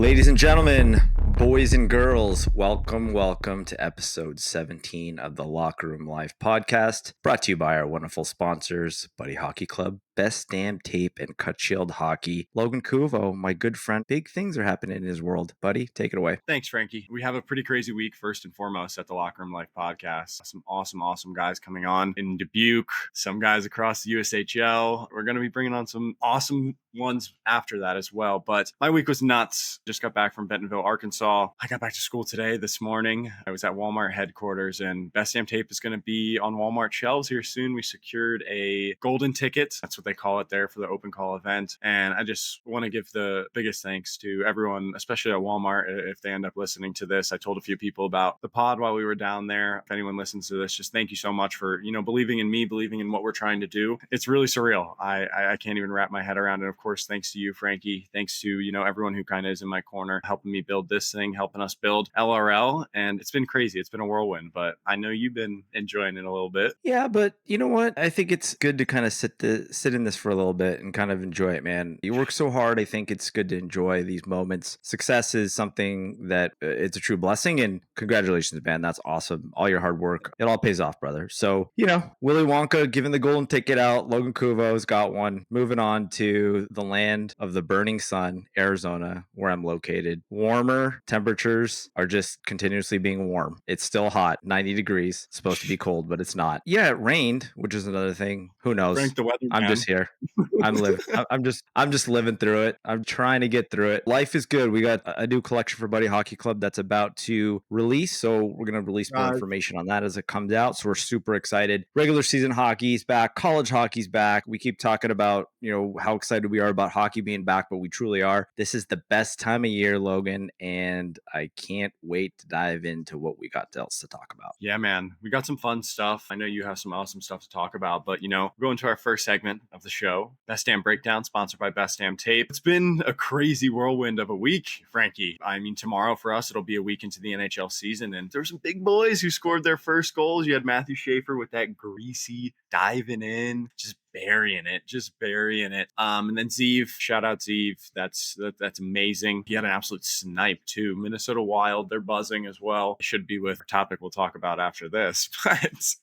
Ladies and gentlemen, boys and girls, welcome to episode 17 of the Locker Room Live podcast, brought to you by our wonderful sponsors, Buddy Hockey Club, Best Damn Tape, and Cut Shield Hockey. Logan Kuvo, my good friend, big things are happening in his world. Buddy, take it away. Thanks, Frankie. We have a pretty crazy week, first and foremost, at the Locker Room Life podcast. Some awesome guys coming on in Dubuque, some guys across the USHL. We're going to be bringing on some awesome ones after that as well. But my week was nuts. Just got back from Bentonville, Arkansas. I got back to school today, this morning. I was at Walmart headquarters, and Best Damn Tape is going to be on Walmart shelves here soon. We secured a golden ticket. That's what they call it there for the open call event. And I just want to give the biggest thanks to everyone, especially at Walmart, if they end up listening to this. I told a few people about the pod while we were down there. If anyone listens to this, just thank you so much for, believing in me, believing in what we're trying to do. It's really surreal. I can't even wrap my head around it. Of course, thanks to you, Frankie. Thanks to, everyone who kind of is in my corner, helping me build this thing, helping us build LRL. And it's been crazy. It's been a whirlwind, but I know you've been enjoying it a little bit. Yeah, but you know what? I think it's good to kind of sit in this for a little bit and kind of enjoy it, man. You work so hard. I think it's good to enjoy these moments. Success is something that it's a true blessing, and congratulations, man. That's awesome. All your hard work, it all pays off, brother. So, Willy Wonka giving the golden ticket out. Logan Kuvo's got one. Moving on to the land of the burning sun, Arizona, where I'm located. Warmer temperatures are just continuously being warm. It's still hot, 90 degrees. It's supposed to be cold, but it's not. Yeah, it rained, which is another thing. Who knows? Frank, the weather, I'm just here. I'm just living through it. I'm trying to get through it. Life is good. We got a new collection for Buddy Hockey Club that's about to release. So we're going to release more information on that as it comes out. So we're super excited. Regular season hockey's back. College hockey's back. We keep talking about, how excited we are about hockey being back, but we truly are. This is the best time of year, Logan, and I can't wait to dive into what we got else to talk about. Yeah, man. We got some fun stuff. I know you have some awesome stuff to talk about, but, we're going to our first segment of the show, Best Damn Breakdown, sponsored by Best Damn Tape. It's been a crazy whirlwind of a week, Frankie. I mean, tomorrow for us, it'll be a week into the NHL season, and there's some big boys who scored their first goals. You had Matthew Schaefer with that greasy diving in, just burying it. And then Zeev, shout out Zeev. That's amazing. He had an absolute snipe too. Minnesota Wild, they're buzzing as well. Should be with a topic we'll talk about after this. But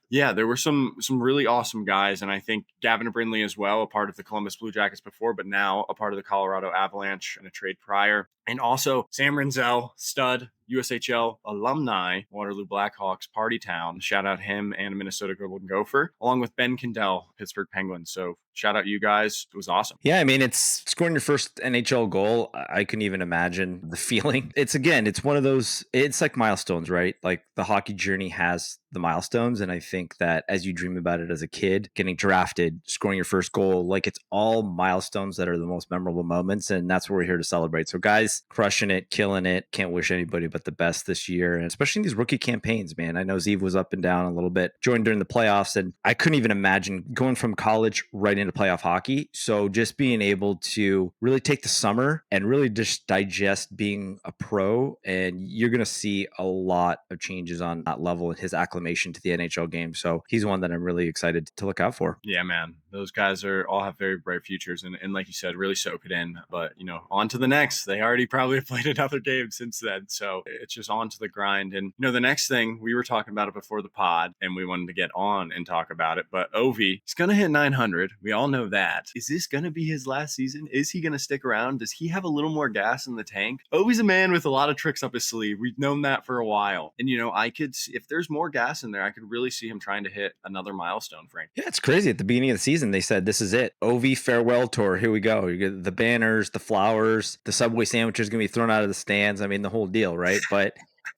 yeah, there were some really awesome guys. And I think Gavin Brindley as well, a part of the Columbus Blue Jackets before, but now a part of the Colorado Avalanche in a trade prior. And also Sam Renzel, stud, USHL alumni, Waterloo Blackhawks, Party Town. Shout out him and Minnesota Golden Gopher, along with Ben Kendall, Pittsburgh Penguins. So shout out you guys. It was awesome. Yeah, I mean, it's scoring your first NHL goal. I couldn't even imagine the feeling. It's one of those, it's like milestones, right? Like the hockey journey has the milestones. And I think that as you dream about it as a kid, getting drafted, scoring your first goal, like it's all milestones that are the most memorable moments. And that's what we're here to celebrate. So guys, crushing it, killing it. Can't wish anybody but the best this year. And especially in these rookie campaigns, man. I know Zeev was up and down a little bit, joined during the playoffs. And I couldn't even imagine going from college right into playoff hockey. So just being able to really take the summer and really just digest being a pro. And you're going to see a lot of changes on that level in his acclimation to the NHL game. So he's one that I'm really excited to look out for. Yeah, man. Those guys all have very bright futures. And like you said, really soak it in. But, on to the next. They already probably have played another game since then. So it's just on to the grind. And, the next thing, we were talking about it before the pod, and we wanted to get on and talk about it. But Ovi, he's going to hit 900. We all know that. Is this going to be his last season? Is he going to stick around? Does he have a little more gas in the tank? Ovi's a man with a lot of tricks up his sleeve. We've known that for a while. And, if there's more gas in there, I could really see him trying to hit another milestone, Frank. Yeah, it's crazy. At the beginning of the season, they said, this is it. Ovi farewell tour. Here we go. You get the banners, the flowers, the Subway sandwiches going to be thrown out of the stands. I mean, the whole deal, right? But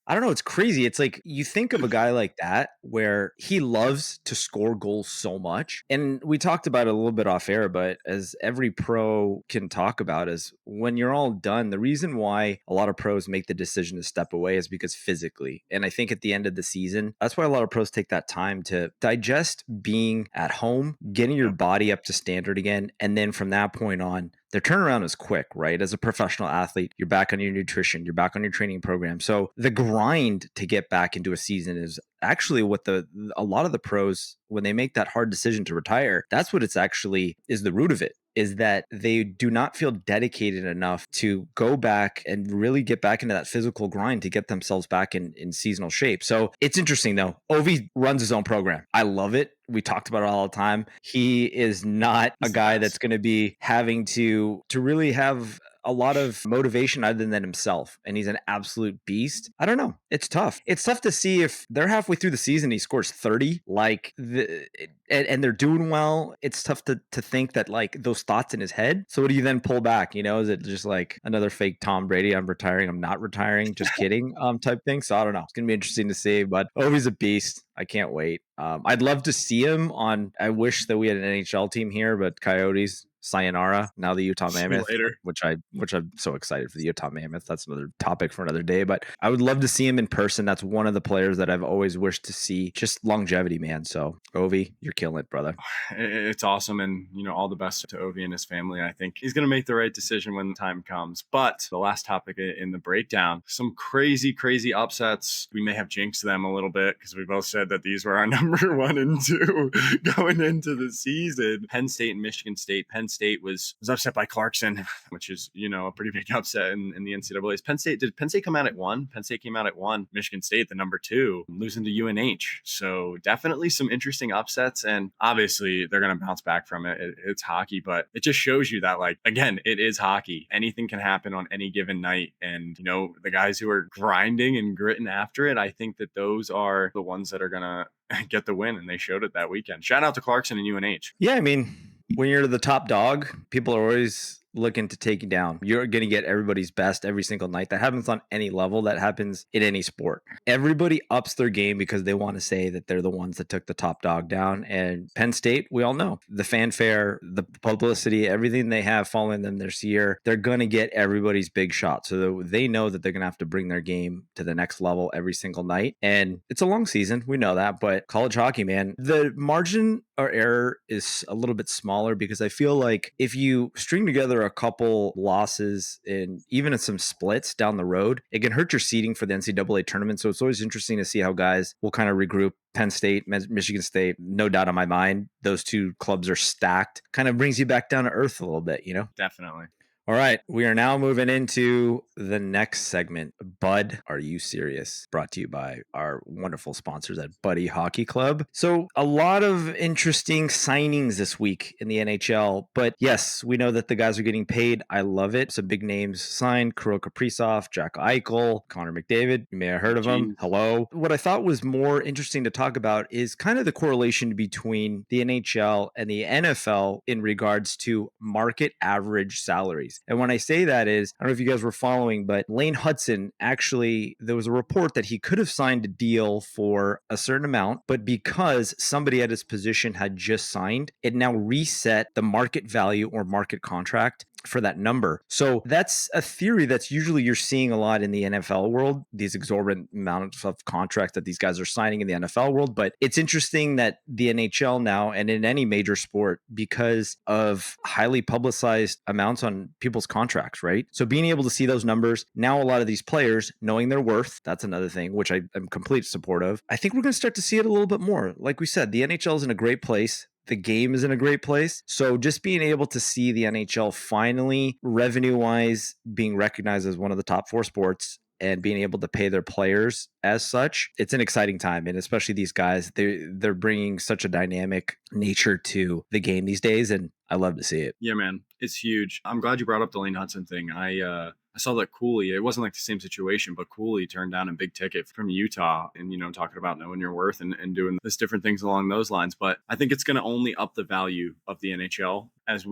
I don't know. It's crazy. It's like you think of a guy like that where he loves to score goals so much. And we talked about it a little bit off air, but as every pro can talk about is when you're all done, the reason why a lot of pros make the decision to step away is because physically. And I think at the end of the season, that's why a lot of pros take that time to digest being at home, getting your body up to standard again. And then from that point on, their turnaround is quick, right? As a professional athlete, you're back on your nutrition, you're back on your training program. So the grind to get back into a season is actually what a lot of the pros, when they make that hard decision to retire, that's what it's actually is the root of it. is that they do not feel dedicated enough to go back and really get back into that physical grind to get themselves back in seasonal shape. So it's interesting though. Ovi runs his own program. I love it. We talked about it all the time. He is not a He's the guy that's best. going to be having to really have a lot of motivation other than himself, and he's an absolute beast. I don't know. It's tough. It's tough to see if they're halfway through the season, he scores 30, and they're doing well. It's tough to think that like those thoughts in his head. So what do you then pull back? Is it just like another fake Tom Brady? I'm retiring. I'm not retiring. Just kidding. Type thing. So I don't know. It's gonna be interesting to see. But he's a beast. I can't wait. I'd love to see him on. I wish that we had an NHL team here, but Coyotes, sayonara. Now the Utah See you Mammoth, later. which I'm so excited for the Utah Mammoth. That's another topic for another day. But I would love to see him in person. That's one of the players that I've always wished to see. Just longevity, man. So Ovi, you're killing it, brother. It's awesome, and all the best to Ovi and his family. I think he's going to make the right decision when the time comes. But the last topic in the breakdown, some crazy upsets. We may have jinxed them a little bit because we both said that these were our number 1 and 2 going into the season. Penn State and Michigan State. Penn State was upset by Clarkson, which is a pretty big upset in the NCAA's. Did Penn State come out at 1? Penn State came out at 1. Michigan State, the number 2, losing to UNH. So definitely some interesting upsets, and obviously they're going to bounce back from it. It's hockey, but it just shows you that, like, again, it is hockey. Anything can happen on any given night. And, the guys who are grinding and gritting after it, I think that those are the ones that are going to get the win. And they showed it that weekend. Shout out to Clarkson and UNH. Yeah, I mean, when you're the top dog, people are always looking to take you down. You're going to get everybody's best every single night. That happens on any level. That happens in any sport. Everybody ups their game because they want to say that they're the ones that took the top dog down. And Penn State, we all know the fanfare, the publicity, everything they have following them this year, they're going to get everybody's big shot. So they know that they're going to have to bring their game to the next level every single night. And it's a long season. We know that. But college hockey, man, the margin or error is a little bit smaller because I feel like if you string together a couple losses and even in some splits down the road, it can hurt your seeding for the NCAA tournament. So it's always interesting to see how guys will kind of regroup. Penn State, Michigan State, no doubt on my mind, those two clubs are stacked. Kind of brings you back down to earth a little bit, Definitely. All right, we are now moving into the next segment. Bud, Are You Serious? Brought to you by our wonderful sponsors at Buddy Hockey Club. So a lot of interesting signings this week in the NHL. But yes, we know that the guys are getting paid. I love it. Some big names signed. Kirill Kaprizov, Jack Eichel, Connor McDavid. You may have heard of him. Jeez. Hello. What I thought was more interesting to talk about is kind of the correlation between the NHL and the NFL in regards to market average salaries. And when I say that is, I don't know if you guys were following, but Lane Hudson actually, there was a report that he could have signed a deal for a certain amount, but because somebody at his position had just signed, it now reset the market value or market contract for that number. So that's a theory that's usually you're seeing a lot in the NFL world, these exorbitant amounts of contracts that these guys are signing in the NFL world. But it's interesting that the NHL now and in any major sport, because of highly publicized amounts on people's contracts, right? So being able to see those numbers, now a lot of these players knowing their worth, that's another thing, which I am complete support of. I think we're going to start to see it a little bit more. Like we said, the NHL is in a great place. The game is in a great place. So just being able to see the NHL finally revenue wise being recognized as one of the top 4 sports and being able to pay their players as such, it's an exciting time. And especially these guys, they're bringing such a dynamic nature to the game these days. And I love to see it. Yeah, man, it's huge. I'm glad you brought up the Lane Hudson thing. I saw that Cooley, it wasn't like the same situation, but Cooley turned down a big ticket from Utah and, talking about knowing your worth and doing this different things along those lines. But I think it's going to only up the value of the NHL as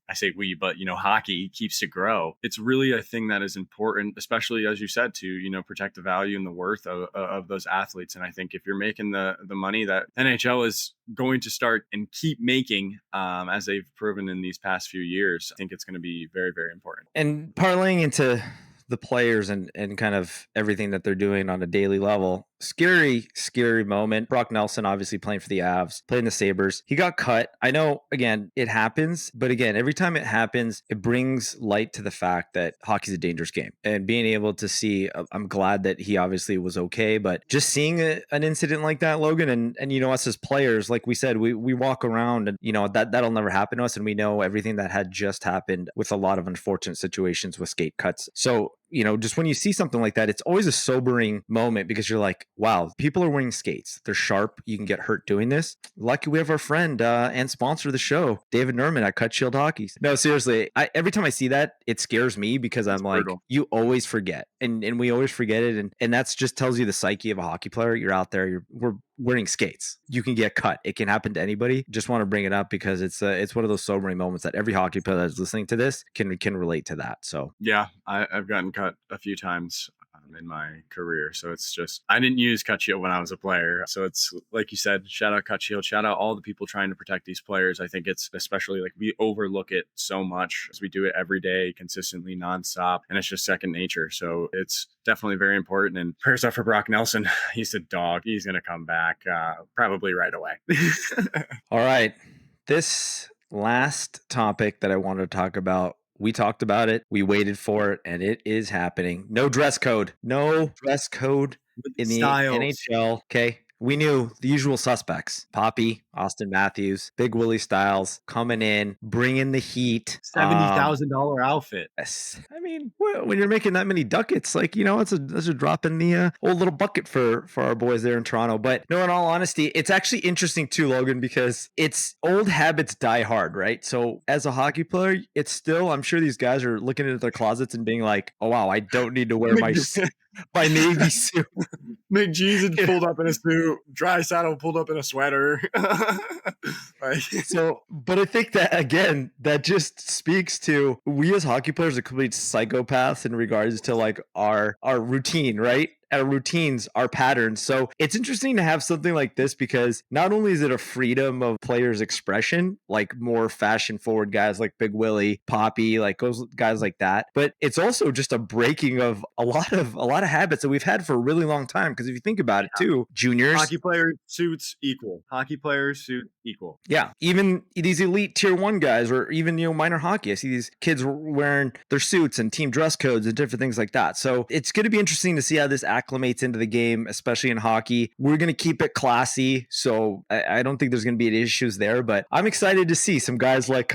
I say we, but, hockey keeps to grow. It's really a thing that is important, especially as you said, to, protect the value and the worth of those athletes. And I think if you're making the money that NHL is going to start and keep making, as they've proven in these past few years, I think it's going to be very, very important. And parlaying into the players and kind of everything that they're doing on a daily level, scary moment. Brock Nelson, obviously playing for the Avs, playing the Sabres. He got cut. I know, again, it happens, but again, every time it happens, it brings light to the fact that hockey's a dangerous game. And being able to see, I'm glad that he obviously was okay, but just seeing an incident like that, Logan, and us as players, like we said, we walk around and that'll never happen to us, and we know everything that had just happened with a lot of unfortunate situations with skate cuts. So just when you see something like that, it's always a sobering moment because you're like, wow, people are wearing skates. They're sharp. You can get hurt doing this. Lucky we have our friend and sponsor of the show, David Nerman at Cut Shield Hockey. No, seriously, every time I see that, it scares me because It's I'm like, brutal. you always forget. And we always forget it. And that's just tells you the psyche of a hockey player. You're out there, we're wearing skates. You can get cut. It can happen to anybody. Just want to bring it up because it's one of those sobering moments that every hockey player that's listening to this can relate to that. So Yeah, I've gotten cut a few times in my career. So it's just, I didn't use Cut Shield when I was a player. So it's like you said, shout out Cut Shield, shout out all the people trying to protect these players. I think it's especially like we overlook it so much as we do it every day, consistently, nonstop, and it's just second nature. So it's definitely very important. And prayers up for Brock Nelson. He's a dog. He's going to come back probably right away. all right. This last topic that I wanted to talk about, we talked about it, we waited for it, and it is happening. No dress code. No dress code in the Styles. NHL. Okay. We knew the usual suspects: Poppy, Austin Matthews, Big Willie Styles coming in, bringing the heat. $70,000 outfit. Yes. I mean, when you're making that many ducats, like, it's a drop in the old little bucket for our boys there in Toronto. But no, in all honesty, it's actually interesting too, Logan, because it's old habits die hard, right? So as a hockey player, it's still, I'm sure these guys are looking into their closets and being like, oh, wow, I don't need to wear my Navy suit. McJesus pulled up in a suit, Dry Saddle pulled up in a sweater. So, but I think that again, that just speaks to we as hockey players are complete psychopaths in regards to like our routine, right? Our routines, our patterns. So it's interesting to have something like this because not only is it a freedom of players' expression, like more fashion forward guys like Big Willie, Poppy, like those guys like that, but it's also just a breaking of a lot of habits that we've had for a really long time. Because if you think about it too, juniors, Hockey player suits equal. Hockey players suit equal. yeah, even these elite tier one guys or even, minor hockey. I see these kids wearing their suits and team dress codes and different things like that. So it's going to be interesting to see how this acclimates into the game, especially in hockey. We're going to keep it classy. So I don't think there's going to be any issues there, but I'm excited to see some guys like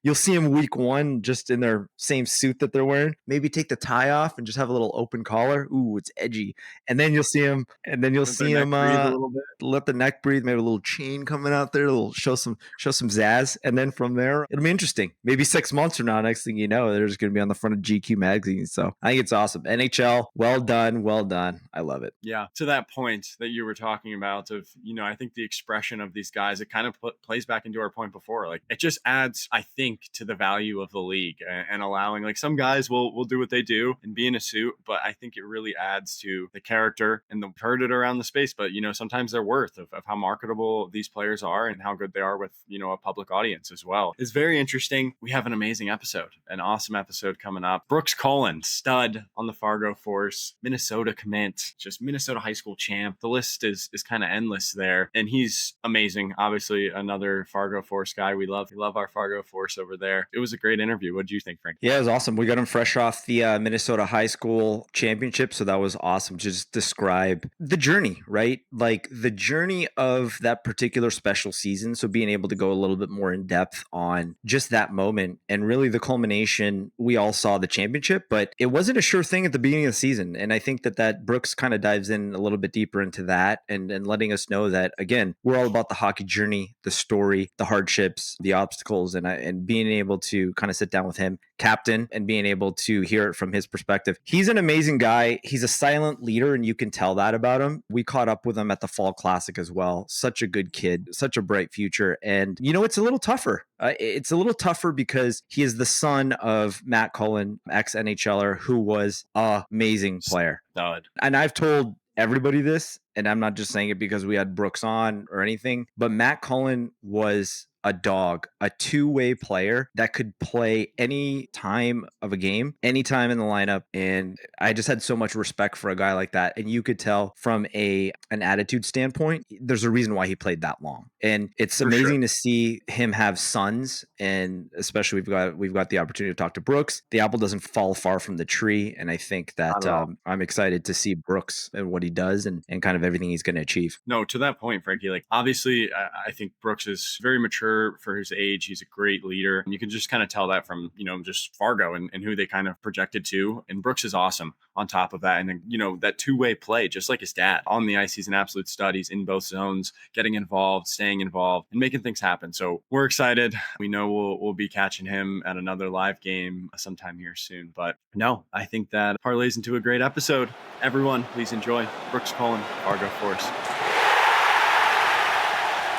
you'll see them week one just in their same suit that they're wearing. Maybe take the tie off and just have a little open collar. Ooh, it's edgy. And then you'll see them, Let their neck breathe a little bit. let the neck breathe, maybe a little chain coming out there, a little show some zazz, and then from there it'll be interesting. Maybe 6 months from now, next thing you know, they're just going to be on the front of GQ magazine. So I think it's awesome. NHL, well done. I love it. Yeah, to that point that you were talking about of, I think the expression of these guys, it kind of plays back into our point before. Like it just adds, I think, to the value of the league and allowing like some guys will do what they do and be in a suit, but I think it really adds to the character and the heard it around the space. But sometimes their worth of how marketable these players are and how good they are with a public audience as well is very interesting. We have an amazing episode, an awesome episode coming up. Brooks Cullen, stud on the Fargo Force, Minnesota commit, just Minnesota high school champ. The list is kind of endless there, and he's amazing. Obviously, another Fargo Force guy. We love our Fargo Force over there. It was a great interview. What do you think, Frank? Yeah, it was awesome. We got him fresh off the Minnesota high school championship, so that was awesome. Just describe the journey, right? Like the journey of that particular special season. So being able to go a little bit more in depth on just that moment and really the culmination. We all saw the championship, but it wasn't a sure thing at the beginning of the season. And I think that Brooks kind of dives in a little bit deeper into that and letting us know that, again, we're all about the hockey journey, the story, the hardships, the obstacles, and being able to kind of sit down with him, captain, and being able to hear it from his perspective. He's an amazing guy. He's a silent leader, and you can tell that about him. We caught up with him at the Fall Classic as well. Such a good kid, such a bright future. And, it's a little tougher. It's a little tougher because he is the son of Matt Cullen, ex-NHLer, who was an amazing player. Stud. And I've told everybody this, and I'm not just saying it because we had Brooks on or anything, but Matt Cullen was a dog, a two-way player that could play any time of a game, any time in the lineup. And I just had so much respect for a guy like that. And you could tell from an attitude standpoint, there's a reason why he played that long. And it's For sure. amazing to see him have sons. And especially we've got the opportunity to talk to Brooks. The apple doesn't fall far from the tree. And I think Not that at all. I'm excited to see Brooks and what he does and kind of everything he's going to achieve. No, to that point, Frankie, like obviously, I think Brooks is very mature for his age. He's a great leader. And you can just kind of tell that from, just Fargo and who they kind of projected to. And Brooks is awesome on top of that. And then, that two-way play, just like his dad on the ice, he's an absolute stud. He's in both zones, getting involved, staying involved, and making things happen. So we're excited. We know we'll be catching him at another live game sometime here soon. But no, I think that parlays into a great episode. Everyone, please enjoy Brooks Cullen, Fargo Force.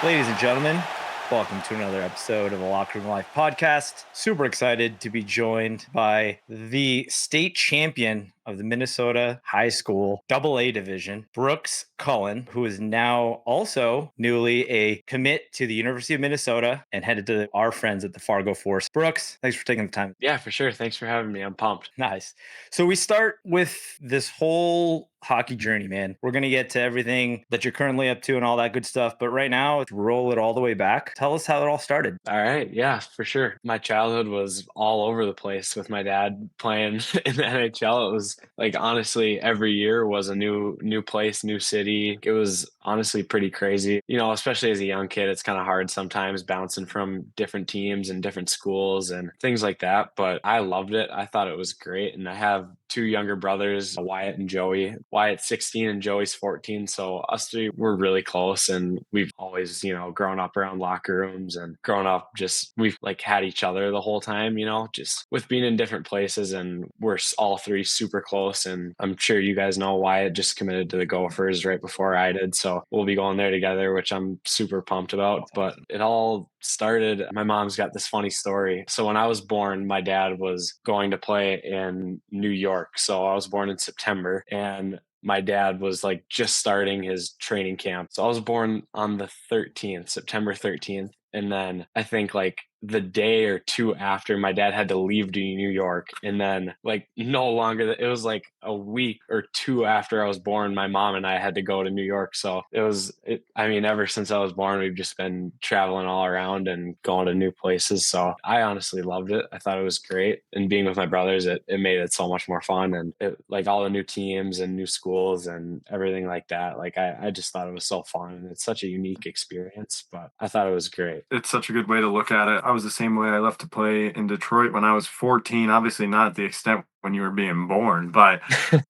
Ladies and gentlemen, welcome to another episode of the Locker Room Life podcast. Super excited to be joined by the state champion of the Minnesota High School AA division, Brooks Cullen, who is now also newly a commit to the University of Minnesota and headed to our friends at the Fargo Force. Brooks, thanks for taking the time. Yeah, for sure. Thanks for having me. I'm pumped. Nice. So we start with this whole hockey journey, man. We're going to get to everything that you're currently up to and all that good stuff. But right now, let's roll it all the way back. Tell us how it all started. All right. Yeah, for sure. My childhood was all over the place with my dad playing in the NHL. It was like honestly every year was a new place, new city. It was honestly pretty crazy. Especially as a young kid, it's kind of hard sometimes bouncing from different teams and different schools and things like that. But I loved it. I thought it was great. And I have two younger brothers, Wyatt and Joey. Wyatt's 16 and Joey's 14. So us three were really close, and we've always, grown up around locker rooms and grown up we've like had each other the whole time, just with being in different places, and we're all three super close. And I'm sure you guys know Wyatt just committed to the Gophers right before I did. So we'll be going there together, which I'm super pumped about. But it all started, my mom's got this funny story. So when I was born, my dad was going to play in New York. So I was born in September, and my dad was like just starting his training camp. So I was born on the 13th, September 13th. And then I think like the day or two after, my dad had to leave to New York. And then like no longer, it was like a week or two after I was born, my mom and I had to go to New York. So ever since I was born, we've just been traveling all around and going to new places. So I honestly loved it. I thought it was great. And being with my brothers, it made it so much more fun. And like all the new teams and new schools and everything like that. Like I just thought it was so fun. And it's such a unique experience, but I thought it was great. It's such a good way to look at it. I was the same way. I left to play in Detroit when I was 14, obviously not the extent when you were being born, but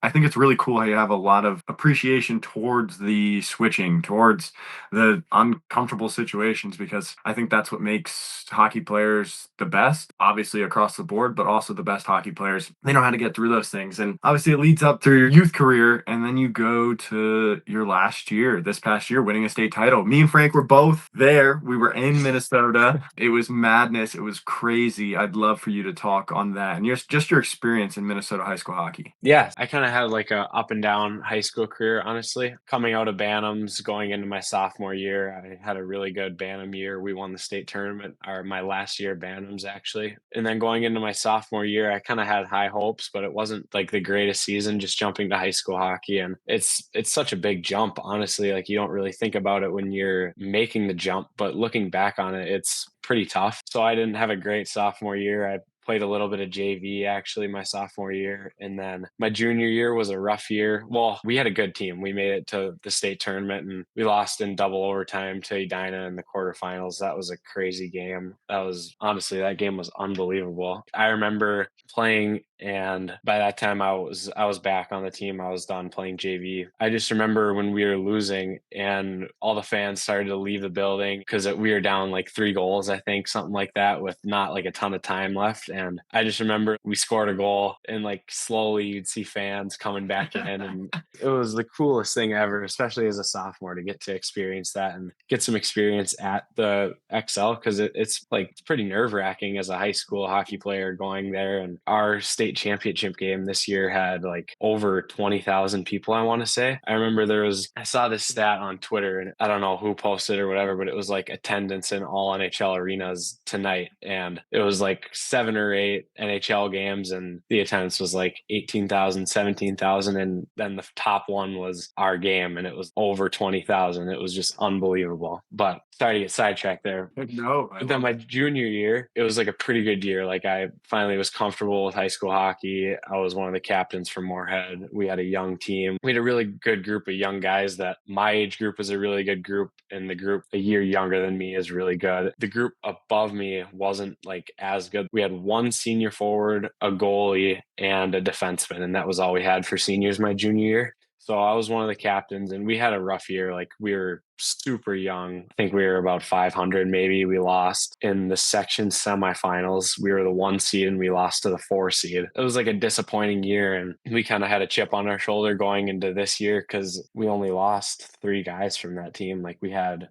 I think it's really cool how you have a lot of appreciation towards the switching, towards the uncomfortable situations, because I think that's what makes hockey players the best, obviously across the board, but also the best hockey players. They know how to get through those things. And obviously it leads up through your youth career, and then you go to your last year, this past year, winning a state title. Me and Frank were both there. We were in Minnesota. It was madness. It was crazy. I'd love for you to talk on that and just your experience in Minnesota high school hockey. Yeah, I kind of had like a up and down high school career, honestly. Coming out of Bantams, going into my sophomore year, I had a really good Bantam year. We won the state tournament, or my last year Bantams actually. And then going into my sophomore year, I kind of had high hopes, but it wasn't like the greatest season just jumping to high school hockey. And it's such a big jump, honestly. Like you don't really think about it when you're making the jump, but looking back on it, it's pretty tough. So I didn't have a great sophomore year. I played a little bit of JV actually my sophomore year. And then my junior year was a rough year. Well, we had a good team. We made it to the state tournament and we lost in double overtime to Edina in the quarterfinals. That was a crazy game. That game was unbelievable. I remember playing, and by that time I was back on the team. I was done playing JV. I just remember when we were losing and all the fans started to leave the building because we were down like 3 goals, I think, something like that, with not like a ton of time left. And I just remember we scored a goal and like slowly you'd see fans coming back in, and it was the coolest thing ever, especially as a sophomore, to get to experience that and get some experience at the XL, because it's like it's pretty nerve wracking as a high school hockey player going there. And our state championship game this year had like over 20,000 people, I want to say. I remember I saw this stat on Twitter, and I don't know who posted or whatever, but it was like attendance in all NHL arenas tonight. And it was like 7 or 8 NHL games, and the attendance was like 18,000, 17,000. And then the top one was our game, and it was over 20,000. It was just unbelievable. But sorry to get sidetracked there. No, But then my junior year, it was like a pretty good year. Like I finally was comfortable with high school hockey. I was one of the captains for Moorhead. We had a young team. We had a really good group of young guys. That my age group was a really good group, and the group a year younger than me is really good. The group above me wasn't like as good. We had one senior forward, a goalie, and a defenseman, and that was all we had for seniors my junior year. So I was one of the captains, and we had a rough year. Like we were super young. I think we were about 500 maybe. We lost in the section semifinals. We were the 1 seed and we lost to the 4 seed. It was like a disappointing year, and we kind of had a chip on our shoulder going into this year because we only lost 3 guys from that team. Like we had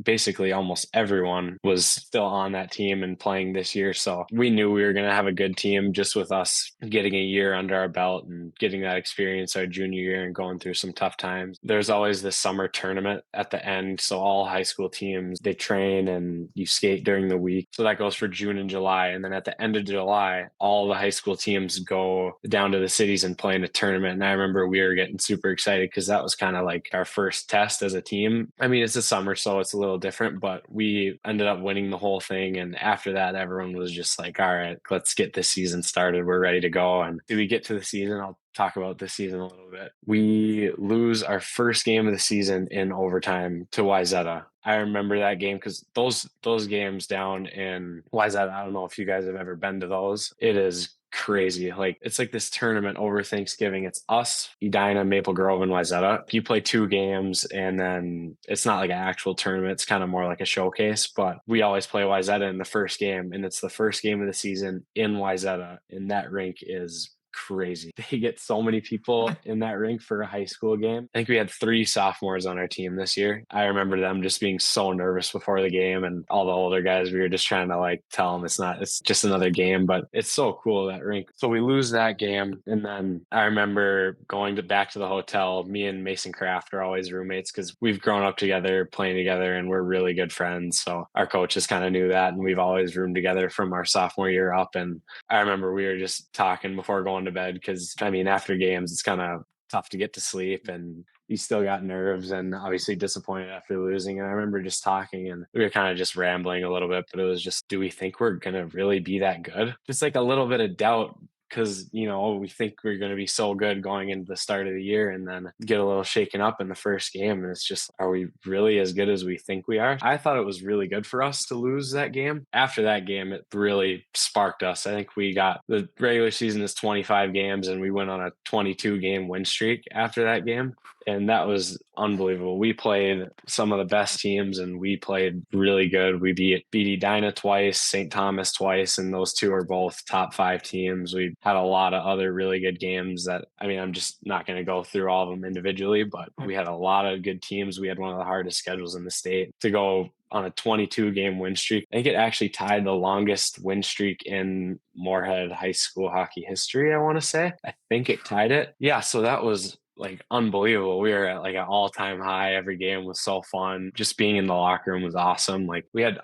basically almost everyone was still on that team and playing this year. So we knew we were going to have a good team just with us getting a year under our belt and getting that experience our junior year and going through some tough times. There's always this summer tournament at the end. So all high school teams, they train and you skate during the week. So that goes for June and July. And then at the end of July, all the high school teams go down to the cities and play in a tournament. And I remember we were getting super excited because that was kind of like our first test as a team. I mean, it's the summer, so it's a little different, but we ended up winning the whole thing. And after that, everyone was just like, all right, let's get this season started. We're ready to go. And did we get to the season? I'll talk about this season a little bit. We lose our first game of the season in overtime to Wayzata. I remember that game because those games down in Wayzata, I don't know if you guys have ever been to those. It is crazy. Like it's like this tournament over Thanksgiving. It's us, Edina, Maple Grove, and Wayzata. You play 2 games, and then it's not like an actual tournament. It's kind of more like a showcase. But we always play Wayzata in the first game, and it's the first game of the season in Wayzata, and that rink is crazy. They get so many people in that rink for a high school game. I think we had 3 sophomores on our team this year. I remember them just being so nervous before the game, and all the older guys, we were just trying to like tell them it's just another game, but it's so cool, that rink. So we lose that game, and then I remember going back to the hotel. Me and Mason Kraft are always roommates because we've grown up together, playing together, and we're really good friends. So our coaches kind of knew that, and we've always roomed together from our sophomore year up. And I remember we were just talking before going to bed because, I mean, after games, it's kind of tough to get to sleep and you still got nerves and obviously disappointed after losing. And I remember just talking and we were kind of just rambling a little bit, but it was just, do we think we're going to really be that good? Just like a little bit of doubt. Because, we think we're going to be so good going into the start of the year and then get a little shaken up in the first game. And it's just, are we really as good as we think we are? I thought it was really good for us to lose that game. After that game, it really sparked us. I think we got, the regular season is 25 games and we went on a 22 game win streak after that game. And that was unbelievable. We played some of the best teams and we played really good. We beat Edina twice, St. Thomas twice, and those 2 are both top 5 teams. We had a lot of other really good games that, I mean, I'm just not going to go through all of them individually, but we had a lot of good teams. We had one of the hardest schedules in the state to go on a 22 game win streak. I think it actually tied the longest win streak in Moorhead High School hockey history, I want to say. I think it tied it. Yeah, so that was like unbelievable. We were at like an all-time high. Every game was so fun. Just being in the locker room was awesome. Like we had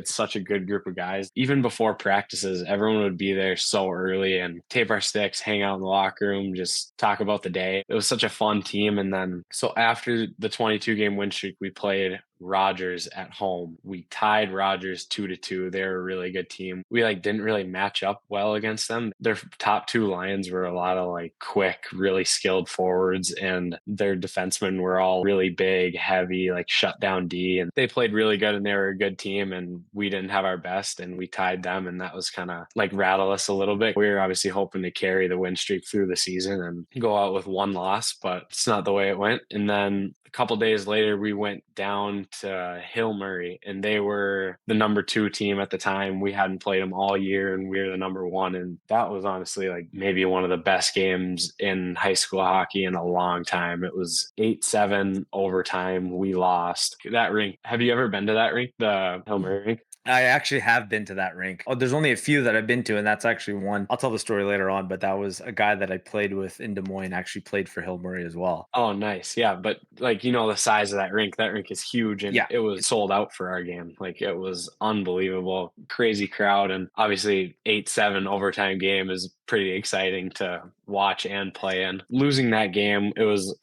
such a good group of guys. Even before practices, everyone would be there so early and tape our sticks, hang out in the locker room, just talk about the day. It was such a fun team. And then so after the 22 game win streak, we played Rogers at home. We tied Rogers 2-2. They're a really good team. We didn't really match up well against them. Their top 2 lines were a lot of quick, really skilled forwards, and their defensemen were all really big, heavy, shut down D. And they played really good and they were a good team, and we didn't have our best and we tied them, and that was kind of rattle us a little bit. We were obviously hoping to carry the win streak through the season and go out with 1 loss, but it's not the way it went. And then a couple days later, we went down went to Hill Murray, and they were the number 2 team at the time. We hadn't played them all year, and we were the number 1. And that was honestly like maybe one of the best games in high school hockey in a long time. It was 8-7 overtime. We lost. That rink. Have you ever been to that rink, the Hill Murray rink? I actually have been to that rink. Oh, there's only a few that I've been to, and that's actually one. I'll tell the story later on, but that was a guy that I played with in Des Moines, actually played for Hill Murray as well. Oh, nice. Yeah. But like, the size of that rink is huge, and Yeah. it was sold out for our game. Like, it was unbelievable, crazy crowd. And obviously 8-7 overtime game is pretty exciting to watch and play in. Losing that game,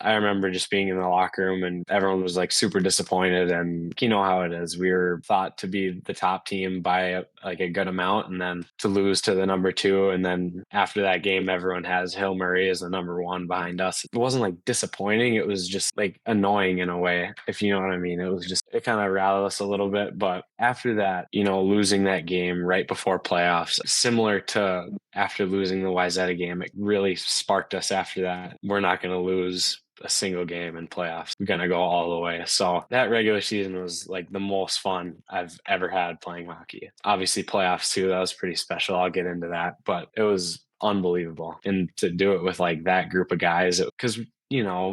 I remember just being in the locker room and everyone was like super disappointed. And you know how it is. We were thought to be the top team by like a good amount, and then to lose to the number 2. And then after that game, everyone has Hill Murray as the number 1 behind us. It wasn't like disappointing. It was just like annoying in a way, if you know what I mean. It kind of rattled us a little bit. But after that, losing that game right before playoffs, similar to after losing the Wayzata game, it really sparked us after that. We're not going to lose a single game in playoffs. We're going to go all the way. So that regular season was like the most fun I've ever had playing hockey. Obviously playoffs too. That was pretty special. I'll get into that, but it was unbelievable. And to do it with like that group of guys, because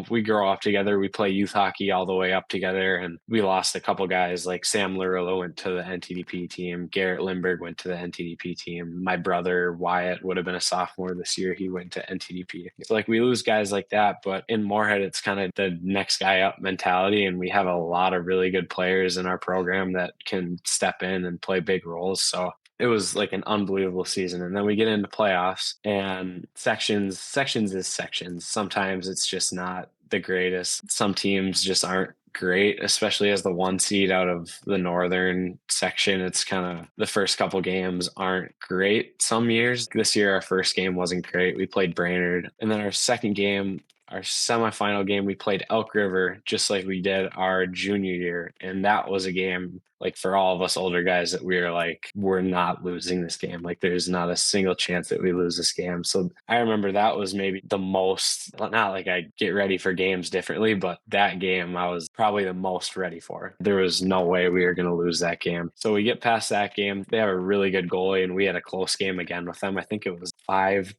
we grow up together. We play youth hockey all the way up together, and we lost a couple guys. Like Sam Larillo went to the NTDP team. Garrett Lindbergh went to the NTDP team. My brother Wyatt would have been a sophomore this year. He went to NTDP. So like we lose guys like that, but in Moorhead, it's kind of the next guy up mentality, and we have a lot of really good players in our program that can step in and play big roles. So it was like an unbelievable season. And then we get into playoffs, and sections is sections. Sometimes it's just not the greatest. Some teams just aren't great, especially as the 1 seed out of the northern section. It's kind of the first couple games aren't great some years. This year, our first game wasn't great. We played Brainerd. And then our second game, our semifinal game, we played Elk River, just like we did our junior year. And that was a game, like for all of us older guys, that we were like, we're not losing this game. Like there's not a single chance that we lose this game. So I remember that was maybe the most, not like I get ready for games differently, but that game I was probably the most ready for. There was no way we were going to lose that game. So we get past that game. They have a really good goalie, and we had a close game again with them. I think it was 5-2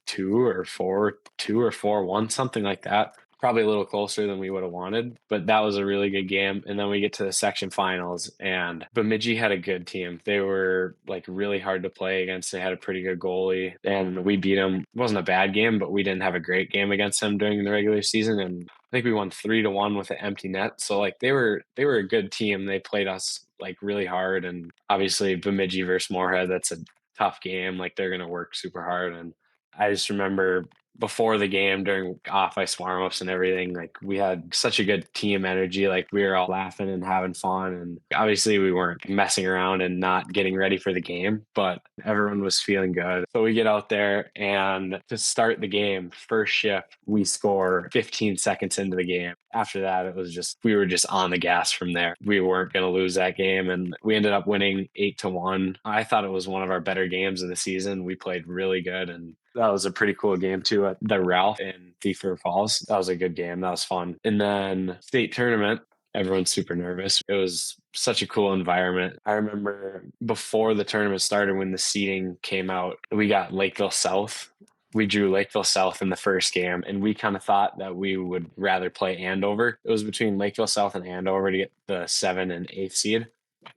or 4-2 or 4-1, something like that. Probably a little closer than we would have wanted, but that was a really good game. And then we get to the section finals, and Bemidji had a good team. They were like really hard to play against. They had a pretty good goalie, and we beat them. It wasn't a bad game, but we didn't have a great game against them during the regular season. And I think we won 3-1 with an empty net. So like they were a good team. They played us like really hard. And obviously Bemidji versus Moorhead, that's a tough game. Like they're going to work super hard. And I just remember before the game, during off-ice warm-ups and everything, like we had such a good team energy. Like we were all laughing and having fun, and obviously we weren't messing around and not getting ready for the game, but everyone was feeling good. So we get out there, and to start the game, first shift, we score 15 seconds into the game. After that, it was just, we were just on the gas from there. We weren't going to lose that game, and we ended up winning 8-1. I thought it was one of our better games of the season. We played really good, and that was a pretty cool game too at the Ralph in Thief River Falls. That was a good game. That was fun. And then state tournament, everyone's super nervous. It was such a cool environment. I remember before the tournament started, when the seeding came out, we got Lakeville South. We drew Lakeville South in the first game, and we kind of thought that we would rather play Andover. It was between Lakeville South and Andover to get the 7 and 8 seed.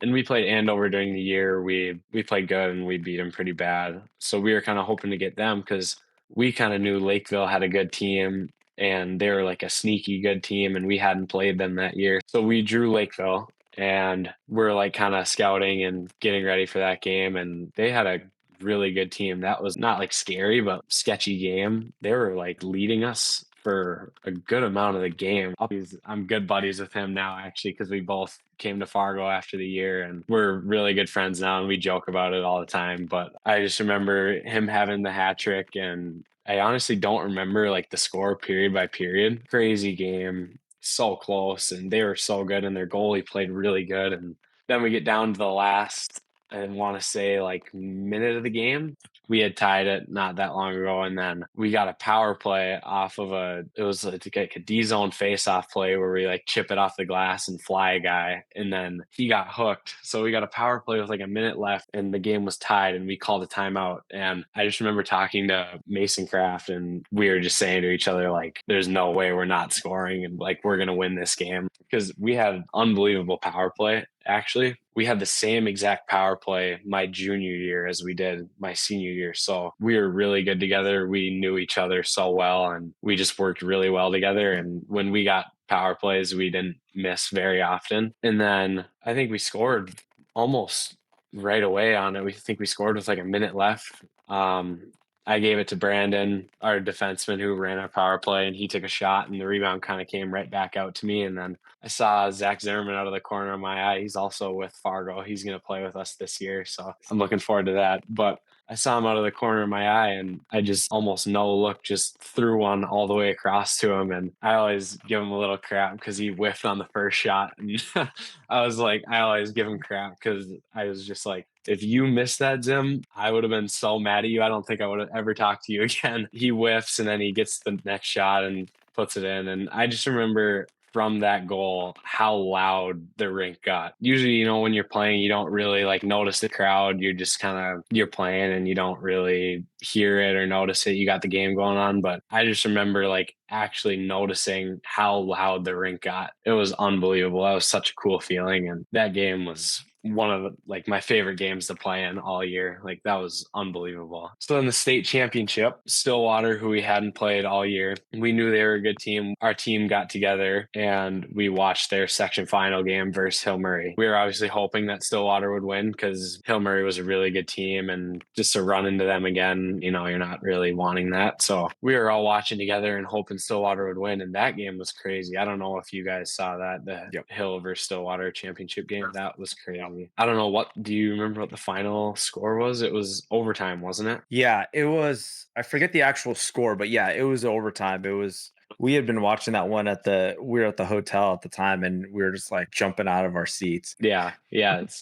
And we played Andover during the year. We played good, and we beat them pretty bad. So we were kind of hoping to get them, because we kind of knew Lakeville had a good team, and they were like a sneaky good team, and we hadn't played them that year. So we drew Lakeville, and we're like kind of scouting and getting ready for that game. And they had a really good team. That was not like scary, but sketchy game. They were like leading us for a good amount of the game. I'm good buddies with him now, actually, because we both came to Fargo after the year, and we're really good friends now, and we joke about it all the time. But I just remember him having the hat trick, and I honestly don't remember like the score period by period. Crazy game, so close, and they were so good, and their goalie played really good. And then we get down to the last I want to say like minute of the game. We had tied it not that long ago, and then we got a power play off of it was like a D-zone face-off play where we like chip it off the glass and fly a guy, and then he got hooked. So we got a power play with like a minute left, and the game was tied, and we called a timeout. And I just remember talking to Mason Kraft, and we were just saying to each other, like, there's no way we're not scoring, and like we're gonna win this game because we had unbelievable power play. Actually, we had the same exact power play my junior year as we did my senior year. So we were really good together. We knew each other so well, and we just worked really well together. And when we got power plays, we didn't miss very often. And then I think we scored almost right away on it. We think we scored with like a minute left. I gave it to Brandon, our defenseman who ran our power play, and he took a shot, and the rebound kind of came right back out to me. And then I saw Zach Zimmerman out of the corner of my eye. He's also with Fargo. He's going to play with us this year, so I'm looking forward to that. But I saw him out of the corner of my eye, and I just almost no look just threw one all the way across to him. And I always give him a little crap because he whiffed on the first shot. And I always give him crap because I was just like, if you missed that, Zim, I would have been so mad at you. I don't think I would have ever talked to you again. He whiffs and then he gets the next shot and puts it in. And I just remember from that goal how loud the rink got. Usually, when you're playing, you don't really like notice the crowd. You're just you're playing and you don't really hear it or notice it. You got the game going on. But I just remember like actually noticing how loud the rink got. It was unbelievable. That was such a cool feeling. And that game was one of my favorite games to play in all year. Like that was unbelievable. So in the state championship, Stillwater, who we hadn't played all year, we knew they were a good team. Our team got together and we watched their section final game versus Hill Murray. We were obviously hoping that Stillwater would win because Hill Murray was a really good team, and just to run into them again, you're not really wanting that. So we were all watching together and hoping Stillwater would win, and that game was crazy. I don't know if you guys saw that, the Hill versus Stillwater championship game. That was crazy. I don't know, do you remember what the final score was? It was overtime, wasn't it? Yeah, it was. I forget the actual score, but yeah, it was overtime. We had been watching that one we were at the hotel at the time, and we were just like jumping out of our seats. Yeah.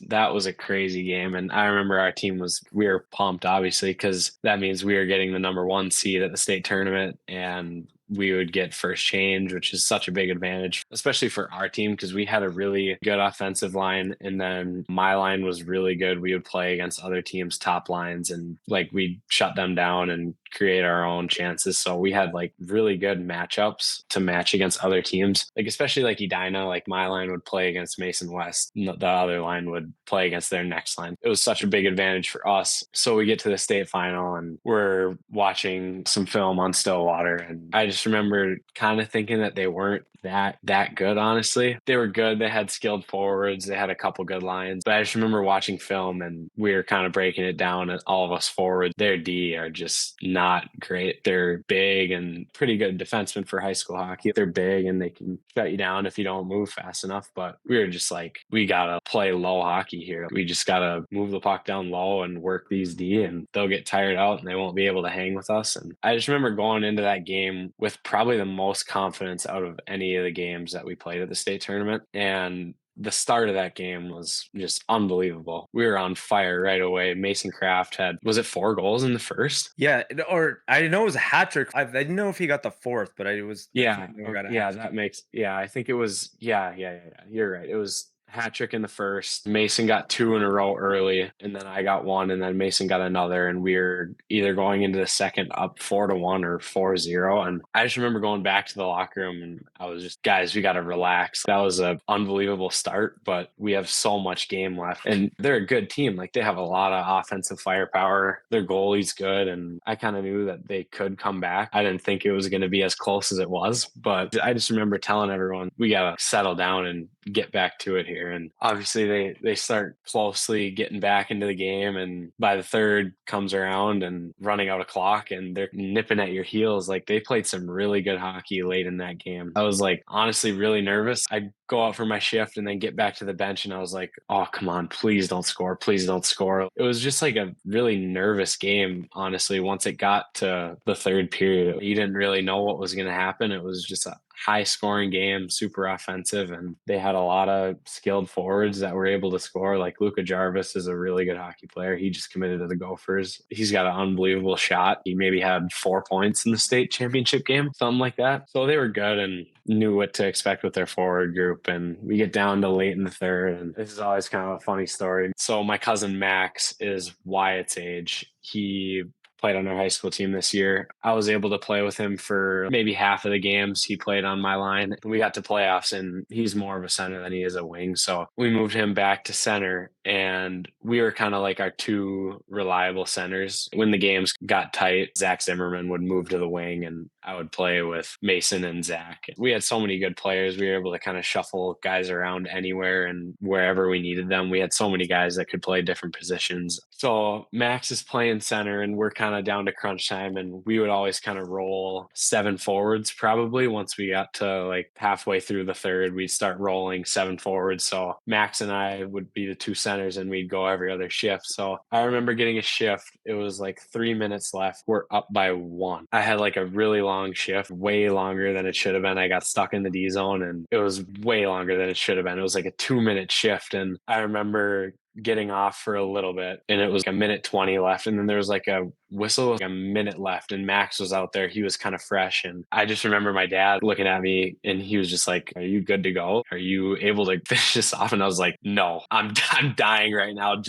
That was a crazy game. And I remember our team we were pumped, obviously, because that means we were getting the number 1 seed at the state tournament, and we would get first change, which is such a big advantage, especially for our team, because we had a really good offensive line. And then my line was really good. We would play against other teams' top lines, and like we'd shut them down and create our own chances. So we had like really good matchups to match against other teams. Like especially like Edina, like my line would play against Mason West. The other line would play against their next line. It was such a big advantage for us. So we get to the state final and we're watching some film on Stillwater. And I just remember kind of thinking that they weren't that good, honestly. They were good. They had skilled forwards. They had a couple good lines. But I just remember watching film and we were kind of breaking it down, and all of us forwards, their D are just not great. They're big and pretty good defensemen for high school hockey. They're big and they can shut you down if you don't move fast enough. But we were just like, we got to play low hockey here. We just got to move the puck down low and work these D, and they'll get tired out and they won't be able to hang with us. And I just remember going into that game with probably the most confidence out of any of the games that we played at the state tournament. And the start of that game was just unbelievable. We were on fire right away. Mason Kraft was it 4 goals in the first? Yeah, or I know it was a hat trick. I didn't know if he got the 4th, but I was I think it was you're right. It was hat trick in the first. Mason got 2 in a row early, and then I got 1, and then Mason got another, and we were either going into the second up 4-1 or 4-0. And I just remember going back to the locker room, and I was just, guys, we got to relax. That was an unbelievable start, but we have so much game left, and they're a good team. Like they have a lot of offensive firepower. Their goalie's good, and I kind of knew that they could come back. I didn't think it was going to be as close as it was, but I just remember telling everyone, we got to settle down and get back to it here. And obviously they start closely getting back into the game, and by the third comes around and running out of clock, and they're nipping at your heels. Like they played some really good hockey late in that game. I was like honestly really nervous. I'd go out for my shift and then get back to the bench. And I was like, oh, come on, please don't score. Please don't score. It was just like a really nervous game, honestly. Once it got to the third period, you didn't really know what was going to happen. It was just a high scoring game, super offensive, and they had a lot of skilled forwards that were able to score. Like Luka Jarvis is a really good hockey player. He just committed to the Gophers. He's got an unbelievable shot. He maybe had 4 points in the state championship game, something like that. So they were good and knew what to expect with their forward group. And we get down to late in the third, and this is always kind of a funny story. So my cousin Max is Wyatt's age. He played on our high school team this year. I was able to play with him for maybe half of the games he played on my line. We got to playoffs, and he's more of a center than he is a wing. So we moved him back to center, and we were kind of like our two reliable centers. When the games got tight, Zach Zimmerman would move to the wing, and I would play with Mason and Zach. We had so many good players. We were able to kind of shuffle guys around anywhere and wherever we needed them. We had so many guys that could play different positions. So Max is playing center, and we're kind of down to crunch time, and we would always kind of roll 7 forwards. Probably once we got to like halfway through the third, we'd start rolling 7 forwards. So Max and I would be the 2 centers, and we'd go every other shift. So I remember getting a shift. It was like 3 minutes left. We're up by 1. I had like a really long shift, way longer than it should have been. I got stuck in the D zone, and it was way longer than it should have been. It was like a 2-minute shift, and I remember getting off for a little bit, and it was a minute 20 left, and then there was like a whistle, like a minute left, and Max was out there. He was kind of fresh, and I just remember my dad looking at me, and he was just like, are you good to go? Are you able to finish this off? And I was like, no, I'm dying right now.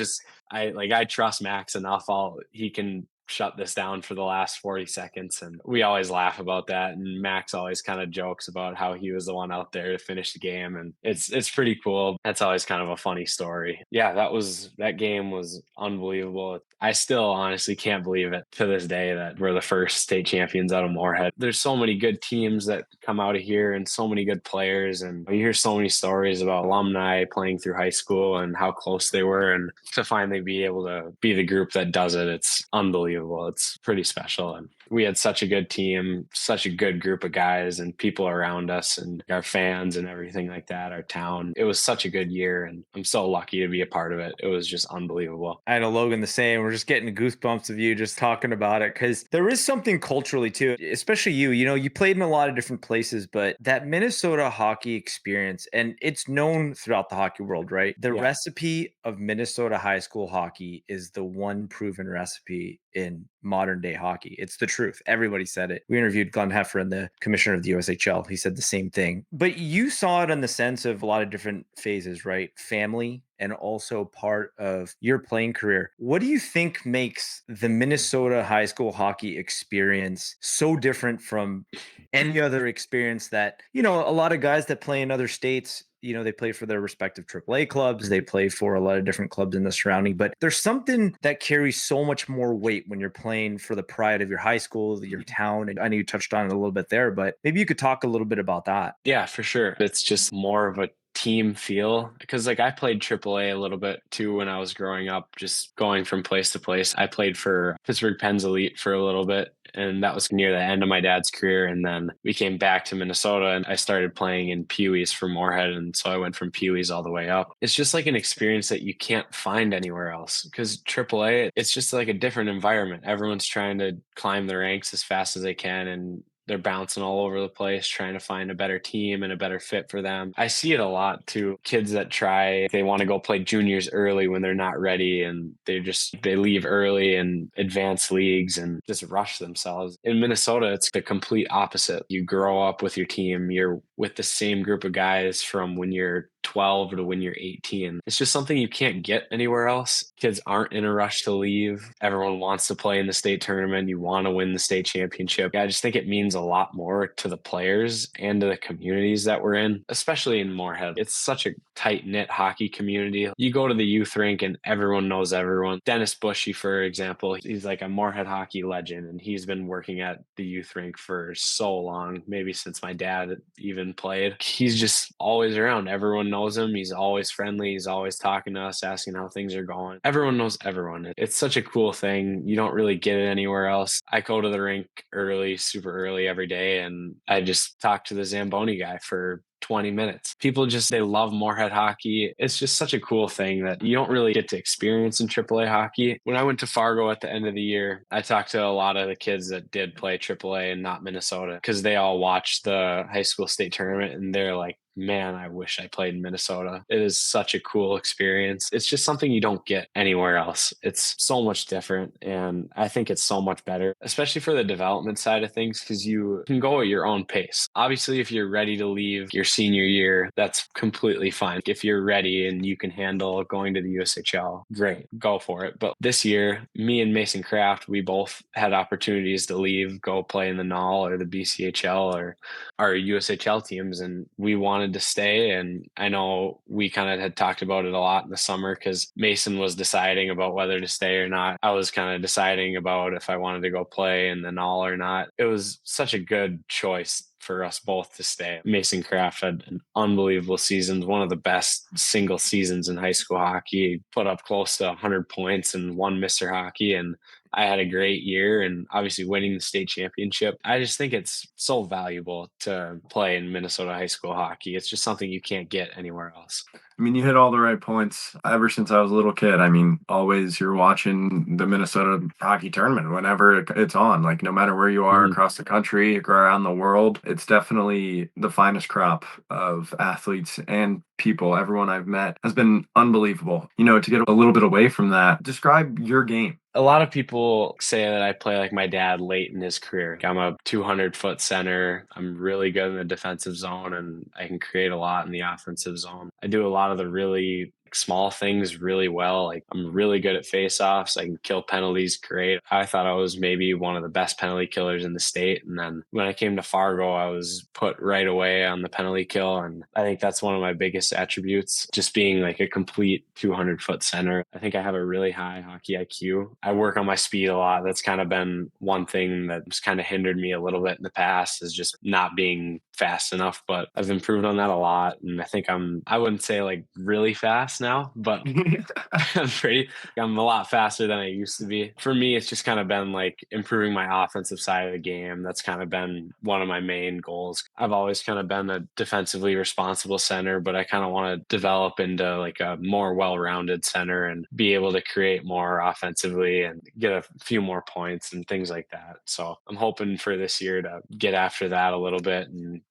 I trust Max enough. He can shut this down for the last 40 seconds. And we always laugh about that. And Max always kind of jokes about how he was the one out there to finish the game. And it's pretty cool. That's always kind of a funny story. Yeah, that game was unbelievable. I still honestly can't believe it to this day that we're the first state champions out of Moorhead. There's so many good teams that come out of here and so many good players. And you hear so many stories about alumni playing through high school and how close they were. And to finally be able to be the group that does it, it's unbelievable. It's pretty special. And we had such a good team, such a good group of guys and people around us and our fans and everything like that, our town. It was such a good year, and I'm so lucky to be a part of it. It was just unbelievable. I know Logan the same. We're just getting goosebumps of you just talking about it, because there is something culturally too, especially you played in a lot of different places, but that Minnesota hockey experience, and it's known throughout the hockey world, right? The recipe of Minnesota high school hockey is the one proven recipe in modern day hockey. It's the truth. Everybody said it. We interviewed Glenn Heffernan, the commissioner of the USHL. He said the same thing. But you saw it in the sense of a lot of different phases, right? Family, and also part of your playing career. What do you think makes the Minnesota high school hockey experience so different from any other experience that, a lot of guys that play in other states, they play for their respective AAA clubs. They play for a lot of different clubs in the surrounding, but there's something that carries so much more weight when you're playing for the pride of your high school, your town. And I know you touched on it a little bit there, but maybe you could talk a little bit about that. Yeah, for sure. It's just more of a team feel, because like I played AAA a little bit too when I was growing up, just going from place to place. I played for Pittsburgh Pens Elite for a little bit, and that was near the end of my dad's career. And then we came back to Minnesota, and I started playing in Pee-wees for Moorhead, and so I went from Pee-wees all the way up. It's just like an experience that you can't find anywhere else, because AAA, it's just like a different environment. Everyone's trying to climb the ranks as fast as they can, and they're bouncing all over the place, trying to find a better team and a better fit for them. I see it a lot too. Kids that they want to go play juniors early when they're not ready, and they leave early and advance leagues and just rush themselves. In Minnesota, it's the complete opposite. You grow up with your team. You're with the same group of guys from when you're 12 to when you're 18. It's just something you can't get anywhere else. Kids aren't in a rush to leave. Everyone wants to play in the state tournament. You want to win the state championship. I just think it means a lot more to the players and to the communities that we're in, especially in Moorhead. It's such a tight-knit hockey community. You go to the youth rink and everyone knows everyone. Dennis Bushy, for example, he's like a Moorhead hockey legend, and he's been working at the youth rink for so long, maybe since my dad even played. He's just always around. Everyone knows him. He's always friendly. He's always talking to us, asking how things are going. Everyone knows everyone. It's such a cool thing. You don't really get it anywhere else. I go to the rink early, super early every day, and I just talk to the Zamboni guy for 20 minutes. People just, they love Moorhead hockey. It's just such a cool thing that you don't really get to experience in AAA hockey. When I went to Fargo at the end of the year, I talked to a lot of the kids that did play AAA and not Minnesota, because they all watched the high school state tournament and they're like, man, I wish I played in Minnesota. It is such a cool experience. It's just something you don't get anywhere else. It's so much different. And I think it's so much better, especially for the development side of things, because you can go at your own pace. Obviously, if you're ready to leave your senior year, that's completely fine. If you're ready and you can handle going to the USHL, great, go for it. But this year, me and Mason Kraft, we both had opportunities to leave, go play in the NAL or the BCHL or our USHL teams, and we wanted to stay. And I know we kind of had talked about it a lot in the summer because Mason was deciding about whether to stay or not. I was kind of deciding about if I wanted to go play in the NAL or not. It was such a good choice for us both to stay. Mason Kraft had an unbelievable season, one of the best single seasons in high school hockey. He put up close to 100 points and won Mr. Hockey, and I had a great year, and obviously winning the state championship. I just think it's so valuable to play in Minnesota high school hockey. It's just something you can't get anywhere else. I mean, you hit all the right points. Ever since I was a little kid, I mean, always you're watching the Minnesota hockey tournament whenever it's on. Like, no matter where you are across the country or around the world, it's definitely the finest crop of athletes and people. Everyone I've met has been unbelievable. You know, to get a little bit away from that, describe your game. A lot of people say that I play like my dad late in his career. I'm a 200-foot center. I'm really good in the defensive zone, and I can create a lot in the offensive zone. I do a lot of the really small things really well. Like, I'm really good at faceoffs. I can kill penalties great. I thought I was maybe one of the best penalty killers in the state. And then when I came to Fargo, I was put right away on the penalty kill. And I think that's one of my biggest attributes, just being like a complete 200-foot center. I think I have a really high hockey IQ. I work on my speed a lot. That's kind of been one thing that's kind of hindered me a little bit in the past, is just not being fast enough, but I've improved on that a lot. And I think I wouldn't say like really fast now, but I'm a lot faster than I used to be. For me, it's just kind of been like improving my offensive side of the game. That's kind of been one of my main goals. I've always kind of been a defensively responsible center, but I kind of want to develop into like a more well-rounded center and be able to create more offensively and get a few more points and things like that. So I'm hoping for this year to get after that a little bit and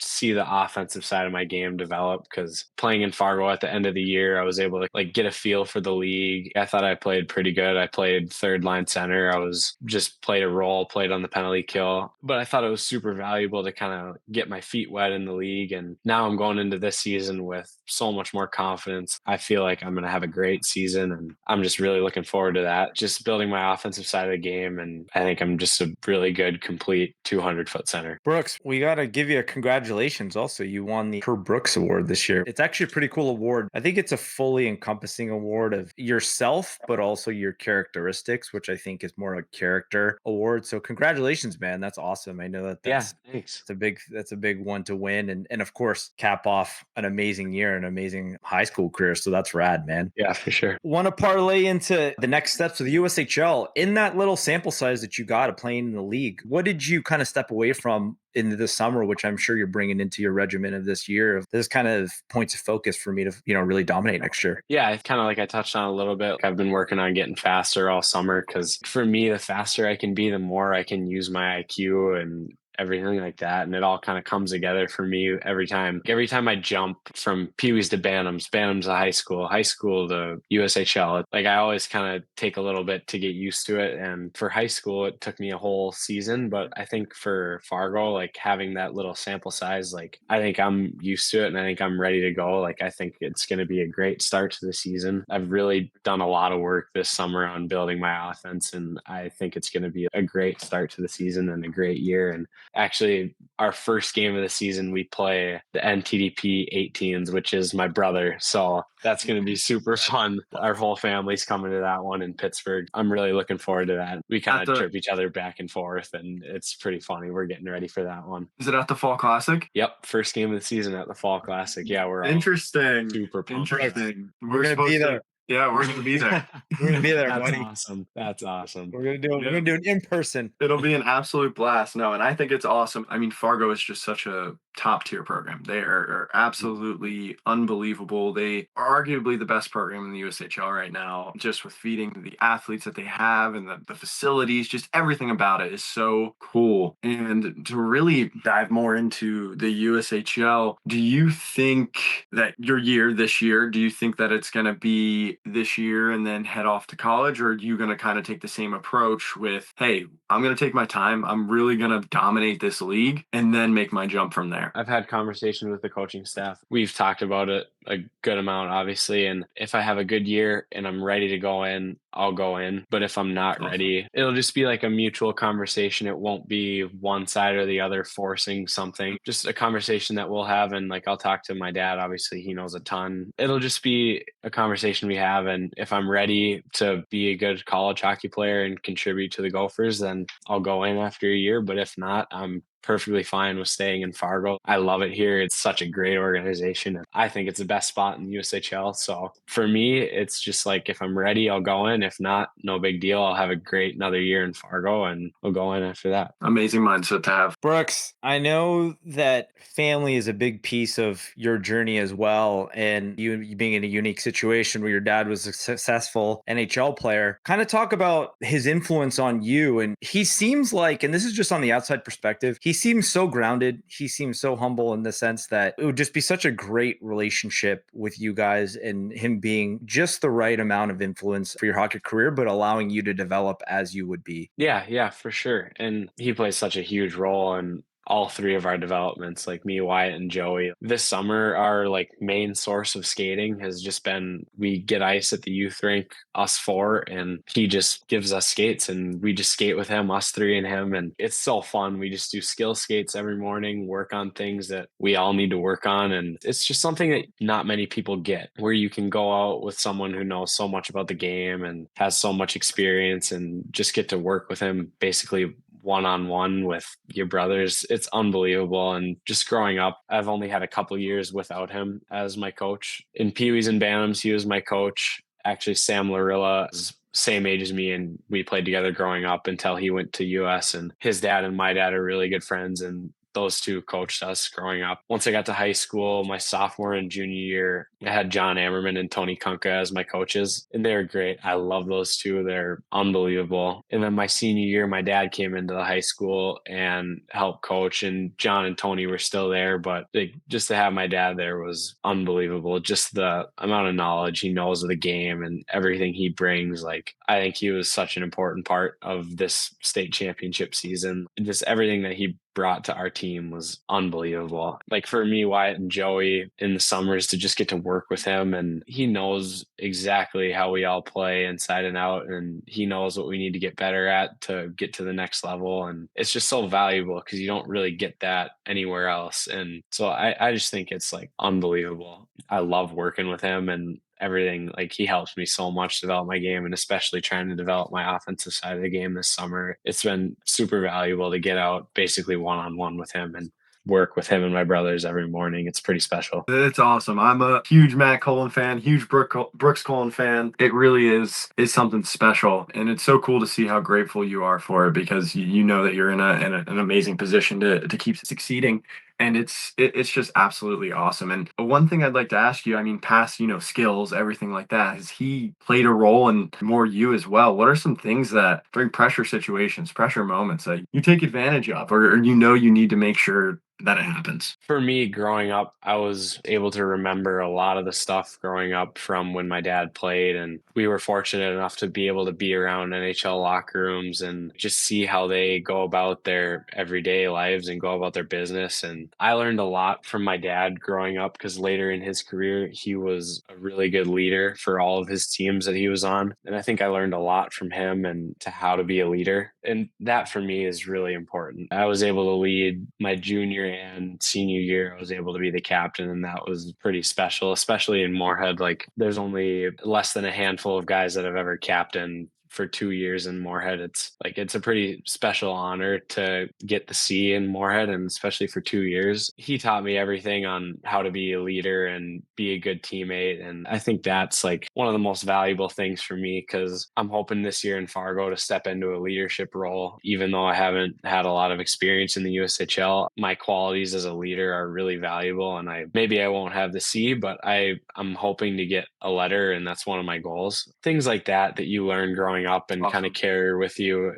see the offensive side of my game develop, because playing in Fargo at the end of the year, I was able to like get a feel for the league. I thought I played pretty good. I played third line center. I was just played a role, played on the penalty kill, but I thought it was super valuable to kind of get my feet wet in the league. And now I'm going into this season with so much more confidence. I feel like I'm going to have a great season, and I'm just really looking forward to that. Just building my offensive side of the game. And I think I'm just a really good, complete 200-foot center. Brooks, we got to give you a congratulations. Also, you won the Per Brooks Award this year. It's actually a pretty cool award. I think it's a fully encompassing award of yourself, but also your characteristics, which I think is more a character award. So congratulations, man. That's awesome. I know that's Thanks. That's a big one to win. And of course, cap off an amazing year, an amazing high school career. So that's rad, man. Yeah, for sure. Want to parlay into the next steps of the USHL. In that little sample size that you got of playing in the league, what did you kind of step away from into the summer, which I'm sure you're bringing into your regimen of this year? This kind of points of focus for me to, really dominate next year. Yeah, it's kind of like I touched on a little bit. I've been working on getting faster all summer, because for me, the faster I can be, the more I can use my IQ and everything like that. And it all kind of comes together for me every time. Every time I jump from Pee-wees to Bantams to high school to USHL, like I always kind of take a little bit to get used to it. And for high school, it took me a whole season. But I think for Fargo, like having that little sample size, like I think I'm used to it and I think I'm ready to go. Like I think it's going to be a great start to the season. I've really done a lot of work this summer on building my offense, and I think it's going to be a great start to the season and a great year. And actually, our first game of the season, we play the NTDP 18s, which is my brother. So that's going to be super fun. Our whole family's coming to that one in Pittsburgh. I'm really looking forward to that. We kind of trip each other back and forth, and it's pretty funny. We're getting ready for that one. Is it at the Fall Classic? Yep. First game of the season at the Fall Classic. Yeah, we're interesting. Super pumped. Interesting. We're going to be there. Yeah, we're going to be there. We're going to be there, That's buddy. awesome. That's awesome. We're going to do it. We're going to do it in person. It'll be an absolute blast. No, and I think it's awesome. I mean, Fargo is just such a top tier program. They are absolutely unbelievable. They are arguably the best program in the USHL right now, just with feeding the athletes that they have and the facilities, just everything about it is so cool. And to really dive more into the USHL, do you think that this year, do you think that it's going to be this year and then head off to college? Or are you going to kind of take the same approach with, hey, I'm going to take my time. I'm really going to dominate this league and then make my jump from there? I've had conversations with the coaching staff. We've talked about it a good amount, obviously. And if I have a good year and I'm ready to go in, I'll go in. But if I'm not ready, it'll just be like a mutual conversation. It won't be one side or the other forcing something, just a conversation that we'll have. And like, I'll talk to my dad. Obviously, he knows a ton. It'll just be a conversation we have. And if I'm ready to be a good college hockey player and contribute to the Gophers, then I'll go in after a year. But if not, I'm perfectly fine with staying in Fargo. I love it here. It's such a great organization. I think it's the best spot in the USHL. So for me, it's just like, if I'm ready, I'll go in. If not, no big deal. I'll have a great another year in Fargo and I'll go in after that. Amazing mindset to have. Brooks, I know that family is a big piece of your journey as well. And you being in a unique situation where your dad was a successful NHL player, kind of talk about his influence on you. And he seems like, and this is just on the outside perspective, he seems so grounded. He seems so humble in the sense that it would just be such a great relationship with you guys and him being just the right amount of influence for your hockey career, but allowing you to develop as you would be. Yeah, for sure. And he plays such a huge role in all three of our developments, like me, Wyatt, and Joey. This summer, our like main source of skating has just been, we get ice at the youth rink, us four, and he just gives us skates and we just skate with him, us three and him. And it's so fun. We just do skill skates every morning, work on things that we all need to work on. And it's just something that not many people get, where you can go out with someone who knows so much about the game and has so much experience and just get to work with him basically one-on-one with your brothers. It's unbelievable. And just growing up, I've only had a couple years without him as my coach. In Pee-wees and Bantams, he was my coach. Actually, Sam Larilla is same age as me, and we played together growing up until he went to US, and his dad and my dad are really good friends, and those two coached us growing up. Once I got to high school, my sophomore and junior year, I had John Ammerman and Tony Kunka as my coaches, and they're great. I love those two. They're unbelievable. And then my senior year, my dad came into the high school and helped coach, and John and Tony were still there, but just to have my dad there was unbelievable. Just the amount of knowledge he knows of the game and everything he brings. Like, I think he was such an important part of this state championship season. Just everything that he brought to our team was unbelievable. Like for me, Wyatt and Joey in the summers, to just get to work with him, and he knows exactly how we all play inside and out, and he knows what we need to get better at to get to the next level. And it's just so valuable because you don't really get that anywhere else. And so I just think it's like unbelievable. I love working with him and everything. Like, he helps me so much develop my game, and especially trying to develop my offensive side of the game this summer. It's been super valuable to get out basically one-on-one with him and work with him and my brothers every morning. It's pretty special. It's awesome. I'm a huge Matt Cullen fan, huge Brooks Cullen fan. It really is something special, and it's so cool to see how grateful you are for it, because you know that you're in an amazing position to keep succeeding. And it's just absolutely awesome. And one thing I'd like to ask you, I mean, past, skills, everything like that, has he played a role in more you as well? What are some things that during pressure situations, pressure moments, that you take advantage of, or you need to make sure that it happens? For me, growing up, I was able to remember a lot of the stuff growing up from when my dad played, and we were fortunate enough to be able to be around NHL locker rooms and just see how they go about their everyday lives and go about their business. And I learned a lot from my dad growing up, because later in his career, he was a really good leader for all of his teams that he was on. And I think I learned a lot from him and to how to be a leader. And that for me is really important. I was able to lead my junior and senior year. I was able to be the captain, and that was pretty special, especially in Moorhead. Like, there's only less than a handful of guys that have ever captained for 2 years in Moorhead. It's a pretty special honor to get the C in Moorhead, and especially for 2 years. He taught me everything on how to be a leader and be a good teammate. And I think that's like one of the most valuable things for me, because I'm hoping this year in Fargo to step into a leadership role. Even though I haven't had a lot of experience in the USHL, my qualities as a leader are really valuable. And maybe I won't have the C, but I'm hoping to get a letter, and that's one of my goals. Things like that you learn growing up and kind of carry with you.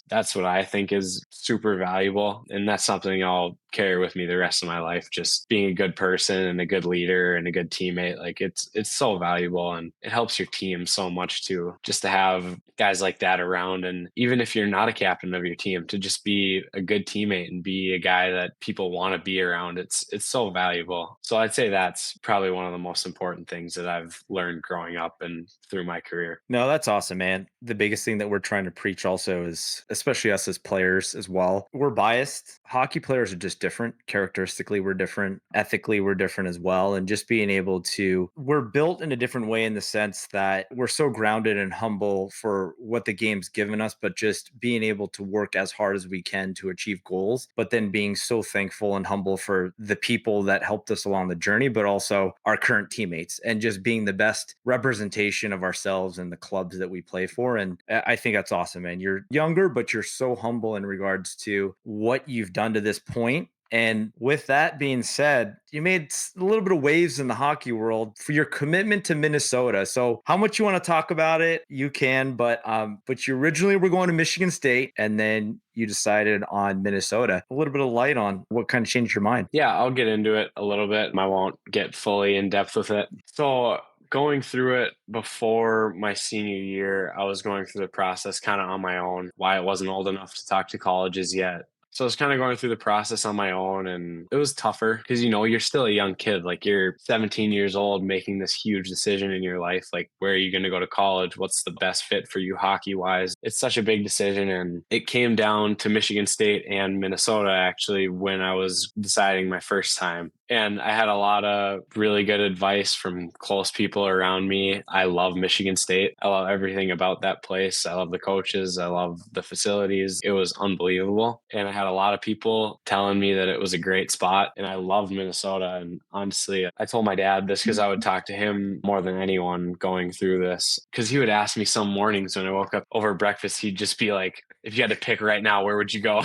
That's what I think is super valuable. And that's something I'll carry with me the rest of my life. Just being a good person and a good leader and a good teammate. Like it's so valuable, and it helps your team so much too, just to have guys like that around. And even if you're not a captain of your team, to just be a good teammate and be a guy that people want to be around, it's so valuable. So I'd say that's probably one of the most important things that I've learned growing up and through my career. No, that's awesome, man. The biggest thing that we're trying to preach also is, especially us as players as well, we're biased. Hockey players are just different. Characteristically, we're different. Ethically, we're different as well. And just being able to, we're built in a different way in the sense that we're so grounded and humble for what the game's given us, but just being able to work as hard as we can to achieve goals, but then being so thankful and humble for the people that helped us along the journey, but also our current teammates, and just being the best representation of ourselves and the clubs that we play for. And I think that's awesome, man. You're younger, but you're so humble in regards to what you've done to this point. And with that being said, you made a little bit of waves in the hockey world for your commitment to Minnesota. So how much you want to talk about it, you can, but you originally were going to Michigan State, and then you decided on Minnesota. A little bit of light on what kind of changed your mind. Yeah, I'll get into it a little bit. I won't get fully in depth with it. So going through it before my senior year, I was going through the process kind of on my own. Why I wasn't old enough to talk to colleges yet. So I was kind of going through the process on my own, and it was tougher because, you're still a young kid. Like, you're 17 years old making this huge decision in your life. Like, where are you going to go to college? What's the best fit for you hockey wise? It's such a big decision. And it came down to Michigan State and Minnesota actually when I was deciding my first time. And I had a lot of really good advice from close people around me. I love Michigan State. I love everything about that place. I love the coaches. I love the facilities. It was unbelievable. And I had a lot of people telling me that it was a great spot. And I love Minnesota. And honestly, I told my dad this because I would talk to him more than anyone going through this. Because he would ask me some mornings when I woke up over breakfast, he'd just be like, if you had to pick right now, where would you go?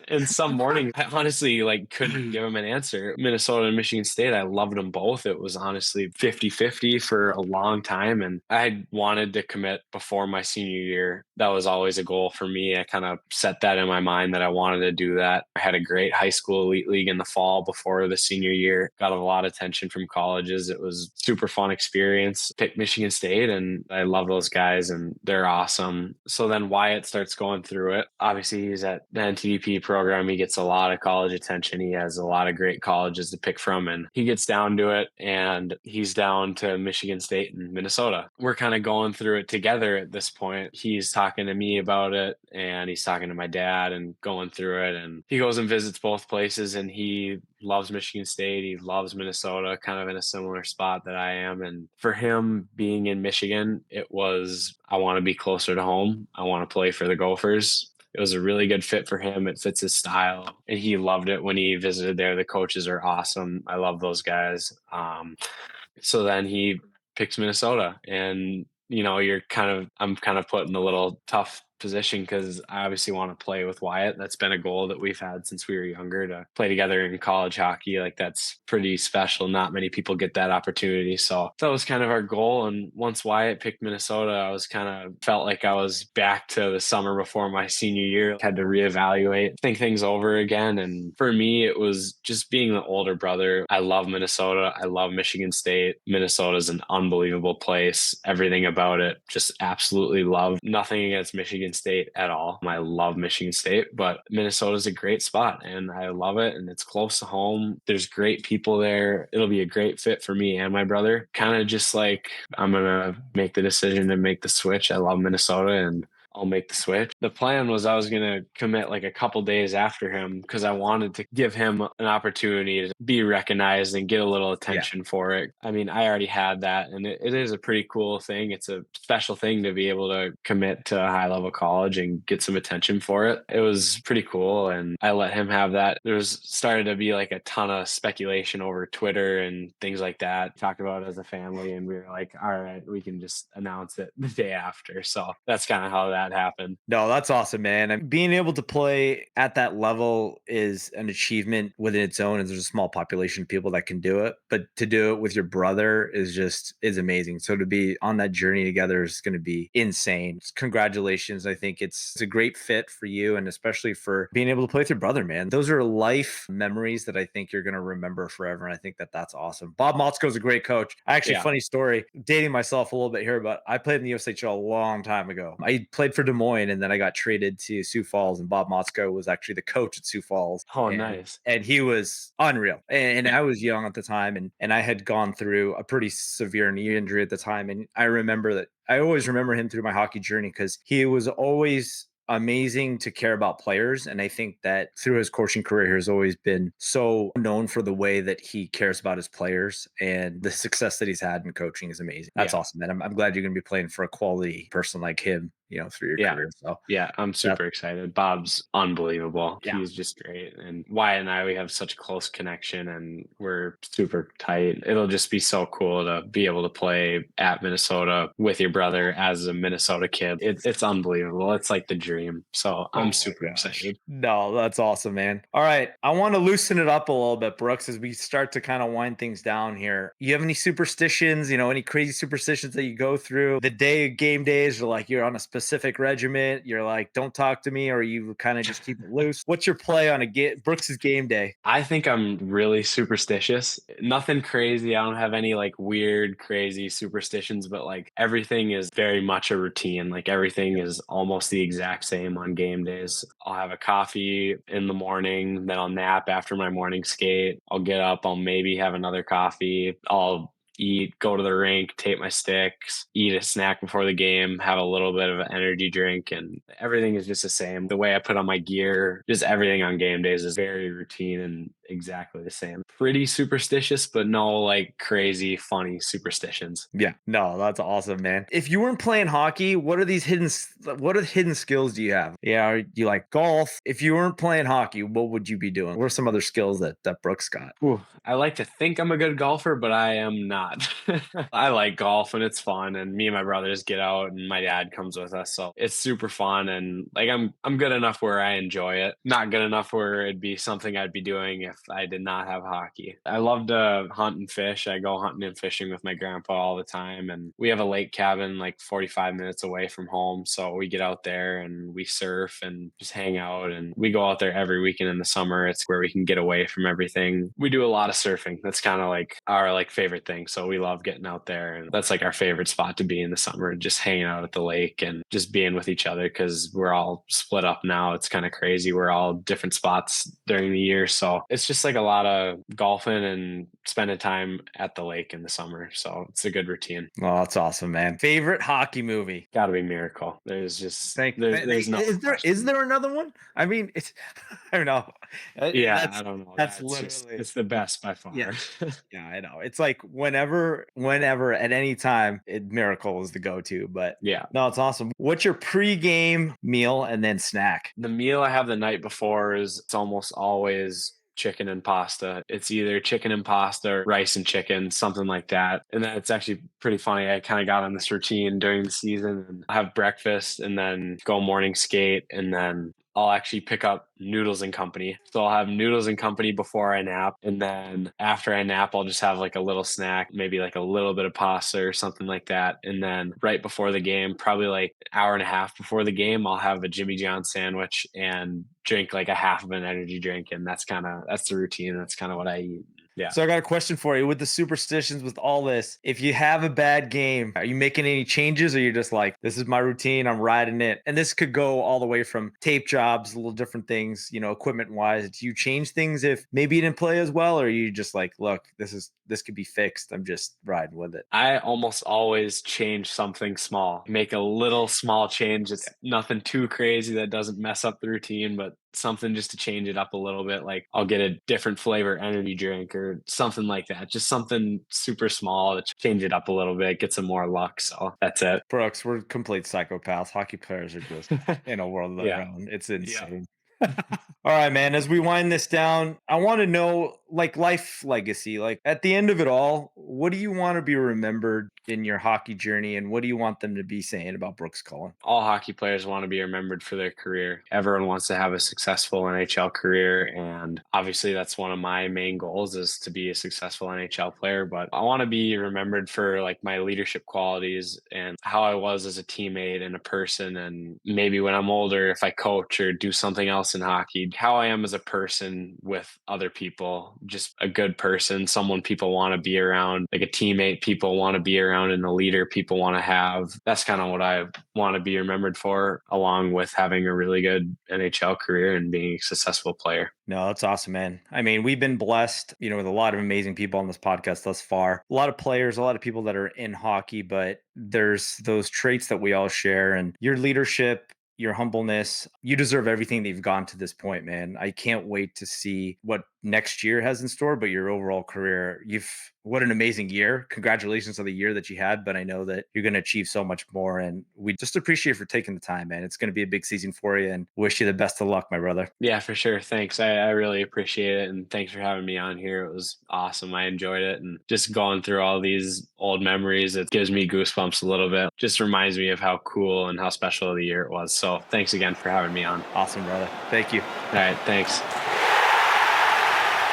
And some mornings, I honestly couldn't give him an answer. Minnesota and Michigan State, I loved them both. It was honestly 50-50 for a long time. And I wanted to commit before my senior year. That was always a goal for me. I kind of set that in my mind that I wanted to do that. I had a great high school elite league in the fall before the senior year. Got a lot of attention from colleges. It was super fun experience. Picked Michigan State, and I love those guys, and they're awesome. So then Wyatt starts going through it. Obviously, he's at the NTDP program. He gets a lot of college attention. He has a lot of great colleges to pick from, and he gets down to it, and he's down to Michigan State and Minnesota. We're kind of going through it together at this point. He's talking to me about it, and he's talking to my dad and going through it, and he goes and visits both places, and he loves Michigan State. He loves Minnesota, kind of in a similar spot that I am. And for him being in Michigan, it was, I want to be closer to home. I want to play for the Gophers. It was a really good fit for him. It fits his style, and he loved it when he visited there. The coaches are awesome. I love those guys. So then he picks Minnesota, and I'm kind of put in a little tough position because I obviously want to play with Wyatt. That's been a goal that we've had since we were younger, to play together in college hockey. Like, that's pretty special. Not many people get that opportunity. So that was kind of our goal. And once Wyatt picked Minnesota, I was kind of felt like I was back to the summer before my senior year. Had to reevaluate, think things over again. And for me, it was just being the older brother. I love Minnesota. I love Michigan State. Minnesota is an unbelievable place. Everything about it, just absolutely love. Nothing against Michigan State at all. I love Michigan State, but Minnesota's a great spot, and I love it, and it's close to home. There's great people there. It'll be a great fit for me and my brother. Kind of just like, I'm going to make the decision to make the switch. I love Minnesota, and I'll make the switch. The plan was I was going to commit like a couple days after him because I wanted to give him an opportunity to be recognized and get a little Yeah. attention for it. I mean, I already had that, and it is a pretty cool thing. It's a special thing to be able to commit to a high level college and get some attention for it. It was pretty cool, and I let him have that. There was started to be like a ton of speculation over Twitter and things like that. Talked about it as a family, and we were like, all right, we can just announce it the day after. So that's kind of how that happened. No, that's awesome, man. And being able to play at that level is an achievement within its own. And there's a small population of people that can do it. But to do it with your brother is amazing. So to be on that journey together is going to be insane. Congratulations. I think it's a great fit for you, and especially for being able to play with your brother, man. Those are life memories that I think you're going to remember forever. And I think that that's awesome. Bob Motzko is a great coach. Actually, Yeah. funny story, dating myself a little bit here, but I played in the USHL a long time ago. I played for Des Moines, and then I got traded to Sioux Falls, and Bob Motzko was actually the coach at Sioux Falls. Oh, and, nice. And he was unreal. And I was young at the time, and I had gone through a pretty severe knee injury at the time. And I remember that I always remember him through my hockey journey because he was always amazing to care about players. And I think that through his coaching career, he has always been so known for the way that he cares about his players, and the success that he's had in coaching is amazing. That's Yeah. awesome, man. I'm glad you're going to be playing for a quality person like him, through your Yeah. career. So Yeah, I'm super excited. Bob's unbelievable. Yeah. He's just great. And Wyatt and I, we have such a close connection and we're super tight. It'll just be so cool to be able to play at Minnesota with your brother as a Minnesota kid. It's unbelievable. It's like the dream. So Oh I'm my super gosh. excited. No, that's awesome, man. All right. I want to loosen it up a little bit, Brooks, as we start to kind of wind things down here. You have any superstitions, any crazy superstitions that you go through? The day of game days, or like you're on a specific regiment, you're like, don't talk to me, or you kind of just keep it loose? What's your play on Brooks's game day? I think I'm really superstitious. Nothing crazy. I don't have any like weird, crazy superstitions, but like everything is very much a routine. Like everything is almost the exact same on game days. I'll have a coffee in the morning, then I'll nap after my morning skate. I'll get up, I'll maybe have another coffee. I'll eat, go to the rink, tape my sticks, eat a snack before the game, have a little bit of an energy drink, and everything is just the same. The way I put on my gear, just everything on game days is very routine and exactly the same. Pretty superstitious, but no like crazy funny superstitions. Yeah, no, that's awesome, man. If you weren't playing hockey, what are hidden skills do you have? Yeah, are you like golf? If you weren't playing hockey, what would you be doing? What are some other skills that Brooks got? Ooh, I like to think I'm a good golfer, but I am not. I like golf and it's fun, and me and my brothers get out and my dad comes with us, so it's super fun, and like I'm good enough where I enjoy it. Not good enough where it'd be something I'd be doing if I did not have hockey. I love to hunt and fish. I go hunting and fishing with my grandpa all the time, and we have a lake cabin like 45 minutes away from home, so we get out there and we surf and just hang out, and we go out there every weekend in the summer. It's where we can get away from everything. We do a lot of surfing. That's kind of like our like favorite thing. So we love getting out there, and that's like our favorite spot to be in the summer, just hanging out at the lake and just being with each other because we're all split up now. It's kind of crazy. We're all different spots during the year. So it's just like a lot of golfing and spending time at the lake in the summer. So it's a good routine. Oh, that's awesome, man. Favorite hockey movie? Gotta be Miracle. There's just Thank there's no is question. there another one? I mean, it's I don't know. Yeah, I don't know. That's It's just literally it's the best by far. yeah. Yeah, I know. It's like whenever at any time, Miracle is the go-to. But Yeah. no, it's awesome. What's your pre-game meal and then snack? The meal I have the night before is it's almost always chicken and pasta. It's either chicken and pasta or rice and chicken, something like that. And then it's actually pretty funny. I kind of got on this routine during the season and I have breakfast and then go morning skate, and then I'll actually pick up Noodles and Company. So I'll have Noodles and Company before I nap. And then after I nap, I'll just have like a little snack, maybe like a little bit of pasta or something like that. And then right before the game, probably like an hour and a half before the game, I'll have a Jimmy John sandwich and drink like a half of an energy drink. And that's the routine. That's kind of what I eat. Yeah. So I got a question for you with the superstitions, with all this. If you have a bad game, are you making any changes, or you're just like, this is my routine, I'm riding it? And this could go all the way from tape jobs, little different things, equipment wise. Do you change things if maybe you didn't play as well, or are you just like, look, this is this could be fixed, I'm just riding with it. I almost always change something small, make a little small change. It's nothing too crazy that doesn't mess up the routine, but something just to change it up a little bit. Like I'll get a different flavor energy drink or something like that. Just something super small to change it up a little bit, get some more luck. So that's it. Brooks, we're complete psychopaths. Hockey players are just in a world of their Yeah. own. It's Yeah. insane. All right, man. As we wind this down, I want to know, like, life legacy. Like, at the end of it all, what do you want to be remembered in your hockey journey, and what do you want them to be saying about Brooks Cullen? All hockey players want to be remembered for their career. Everyone wants to have a successful NHL career. And obviously that's one of my main goals is to be a successful NHL player. But I want to be remembered for like my leadership qualities and how I was as a teammate and a person. And maybe when I'm older, if I coach or do something else in hockey, how I am as a person with other people, just a good person, someone people want to be around, like a teammate people want to be around and a leader people want to have. That's kind of what I want to be remembered for, along with having a really good NHL career and being a successful player. No, that's awesome, man. I mean, we've been blessed, with a lot of amazing people on this podcast thus far. A lot of players, a lot of people that are in hockey, but there's those traits that we all share. And your leadership, your humbleness, you deserve everything that you've gone to this point, man. I can't wait to see what next year has in store, but your overall career, what an amazing year. Congratulations on the year that you had, but I know that you're going to achieve so much more. And we just appreciate you for taking the time, man. It's going to be a big season for you and wish you the best of luck, my brother. Yeah, for sure. Thanks. I really appreciate it. And thanks for having me on here. It was awesome. I enjoyed it. And just going through all these old memories, it gives me goosebumps a little bit. Just reminds me of how cool and how special the year it was. So thanks again for having me on. Awesome, brother. Thank you. All right. Thanks.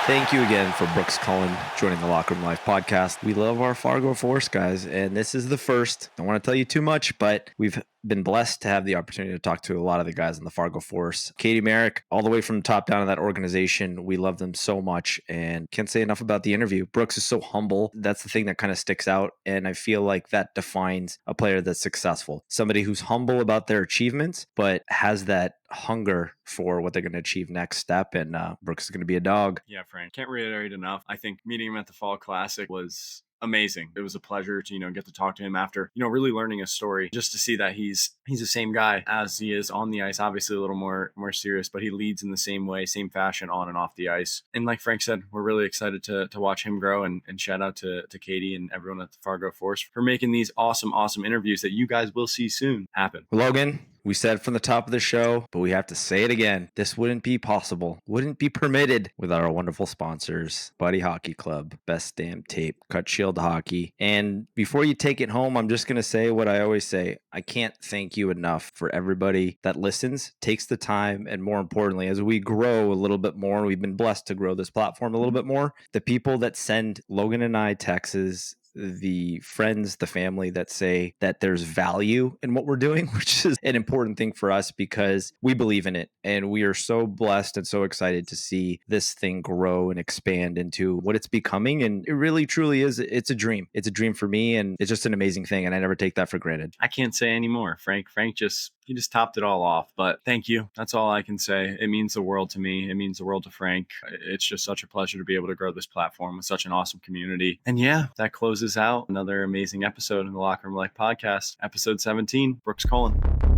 Thank you again for Brooks Cullen joining the Locker Room Life podcast. We love our Fargo Force guys, and this is the first. Don't want to tell you too much, but we've been blessed to have the opportunity to talk to a lot of the guys in the Fargo Force. Katie Merrick, all the way from the top down of that organization. We love them so much and can't say enough about the interview. Brooks is so humble. That's the thing that kind of sticks out. And I feel like that defines a player that's successful. Somebody who's humble about their achievements, but has that hunger for what they're going to achieve next step. And Brooks is going to be a dog. Yeah, Frank. Can't reiterate enough. I think meeting him at the Fall Classic was amazing. It was a pleasure to, get to talk to him after, really learning his story, just to see that he's the same guy as he is on the ice, obviously a little more serious, but he leads in the same way, same fashion on and off the ice. And like Frank said, we're really excited to watch him grow, and shout out to Katie and everyone at the Fargo Force for making these awesome interviews that you guys will see soon happen. Logan, we said from the top of the show, but we have to say it again. This wouldn't be possible, wouldn't be permitted without our wonderful sponsors, Buddy Hockey Club, Best Damn Tape, Cut Shield Hockey. And before you take it home, I'm just going to say what I always say. I can't thank you enough for everybody that listens, takes the time, and more importantly, as we grow a little bit more, we've been blessed to grow this platform a little bit more, the people that send Logan and I texts, the friends, the family that say that there's value in what we're doing, which is an important thing for us because we believe in it. And we are so blessed and so excited to see this thing grow and expand into what it's becoming. And it really, truly is. It's a dream. It's a dream for me. And it's just an amazing thing. And I never take that for granted. I can't say anymore. Frank he just topped it all off. But thank you. That's all I can say. It means the world to me. It means the world to Frank. It's just such a pleasure to be able to grow this platform with such an awesome community. And yeah, that closes out another amazing episode in the Locker Room Life podcast, episode 17, Brooks Cullen.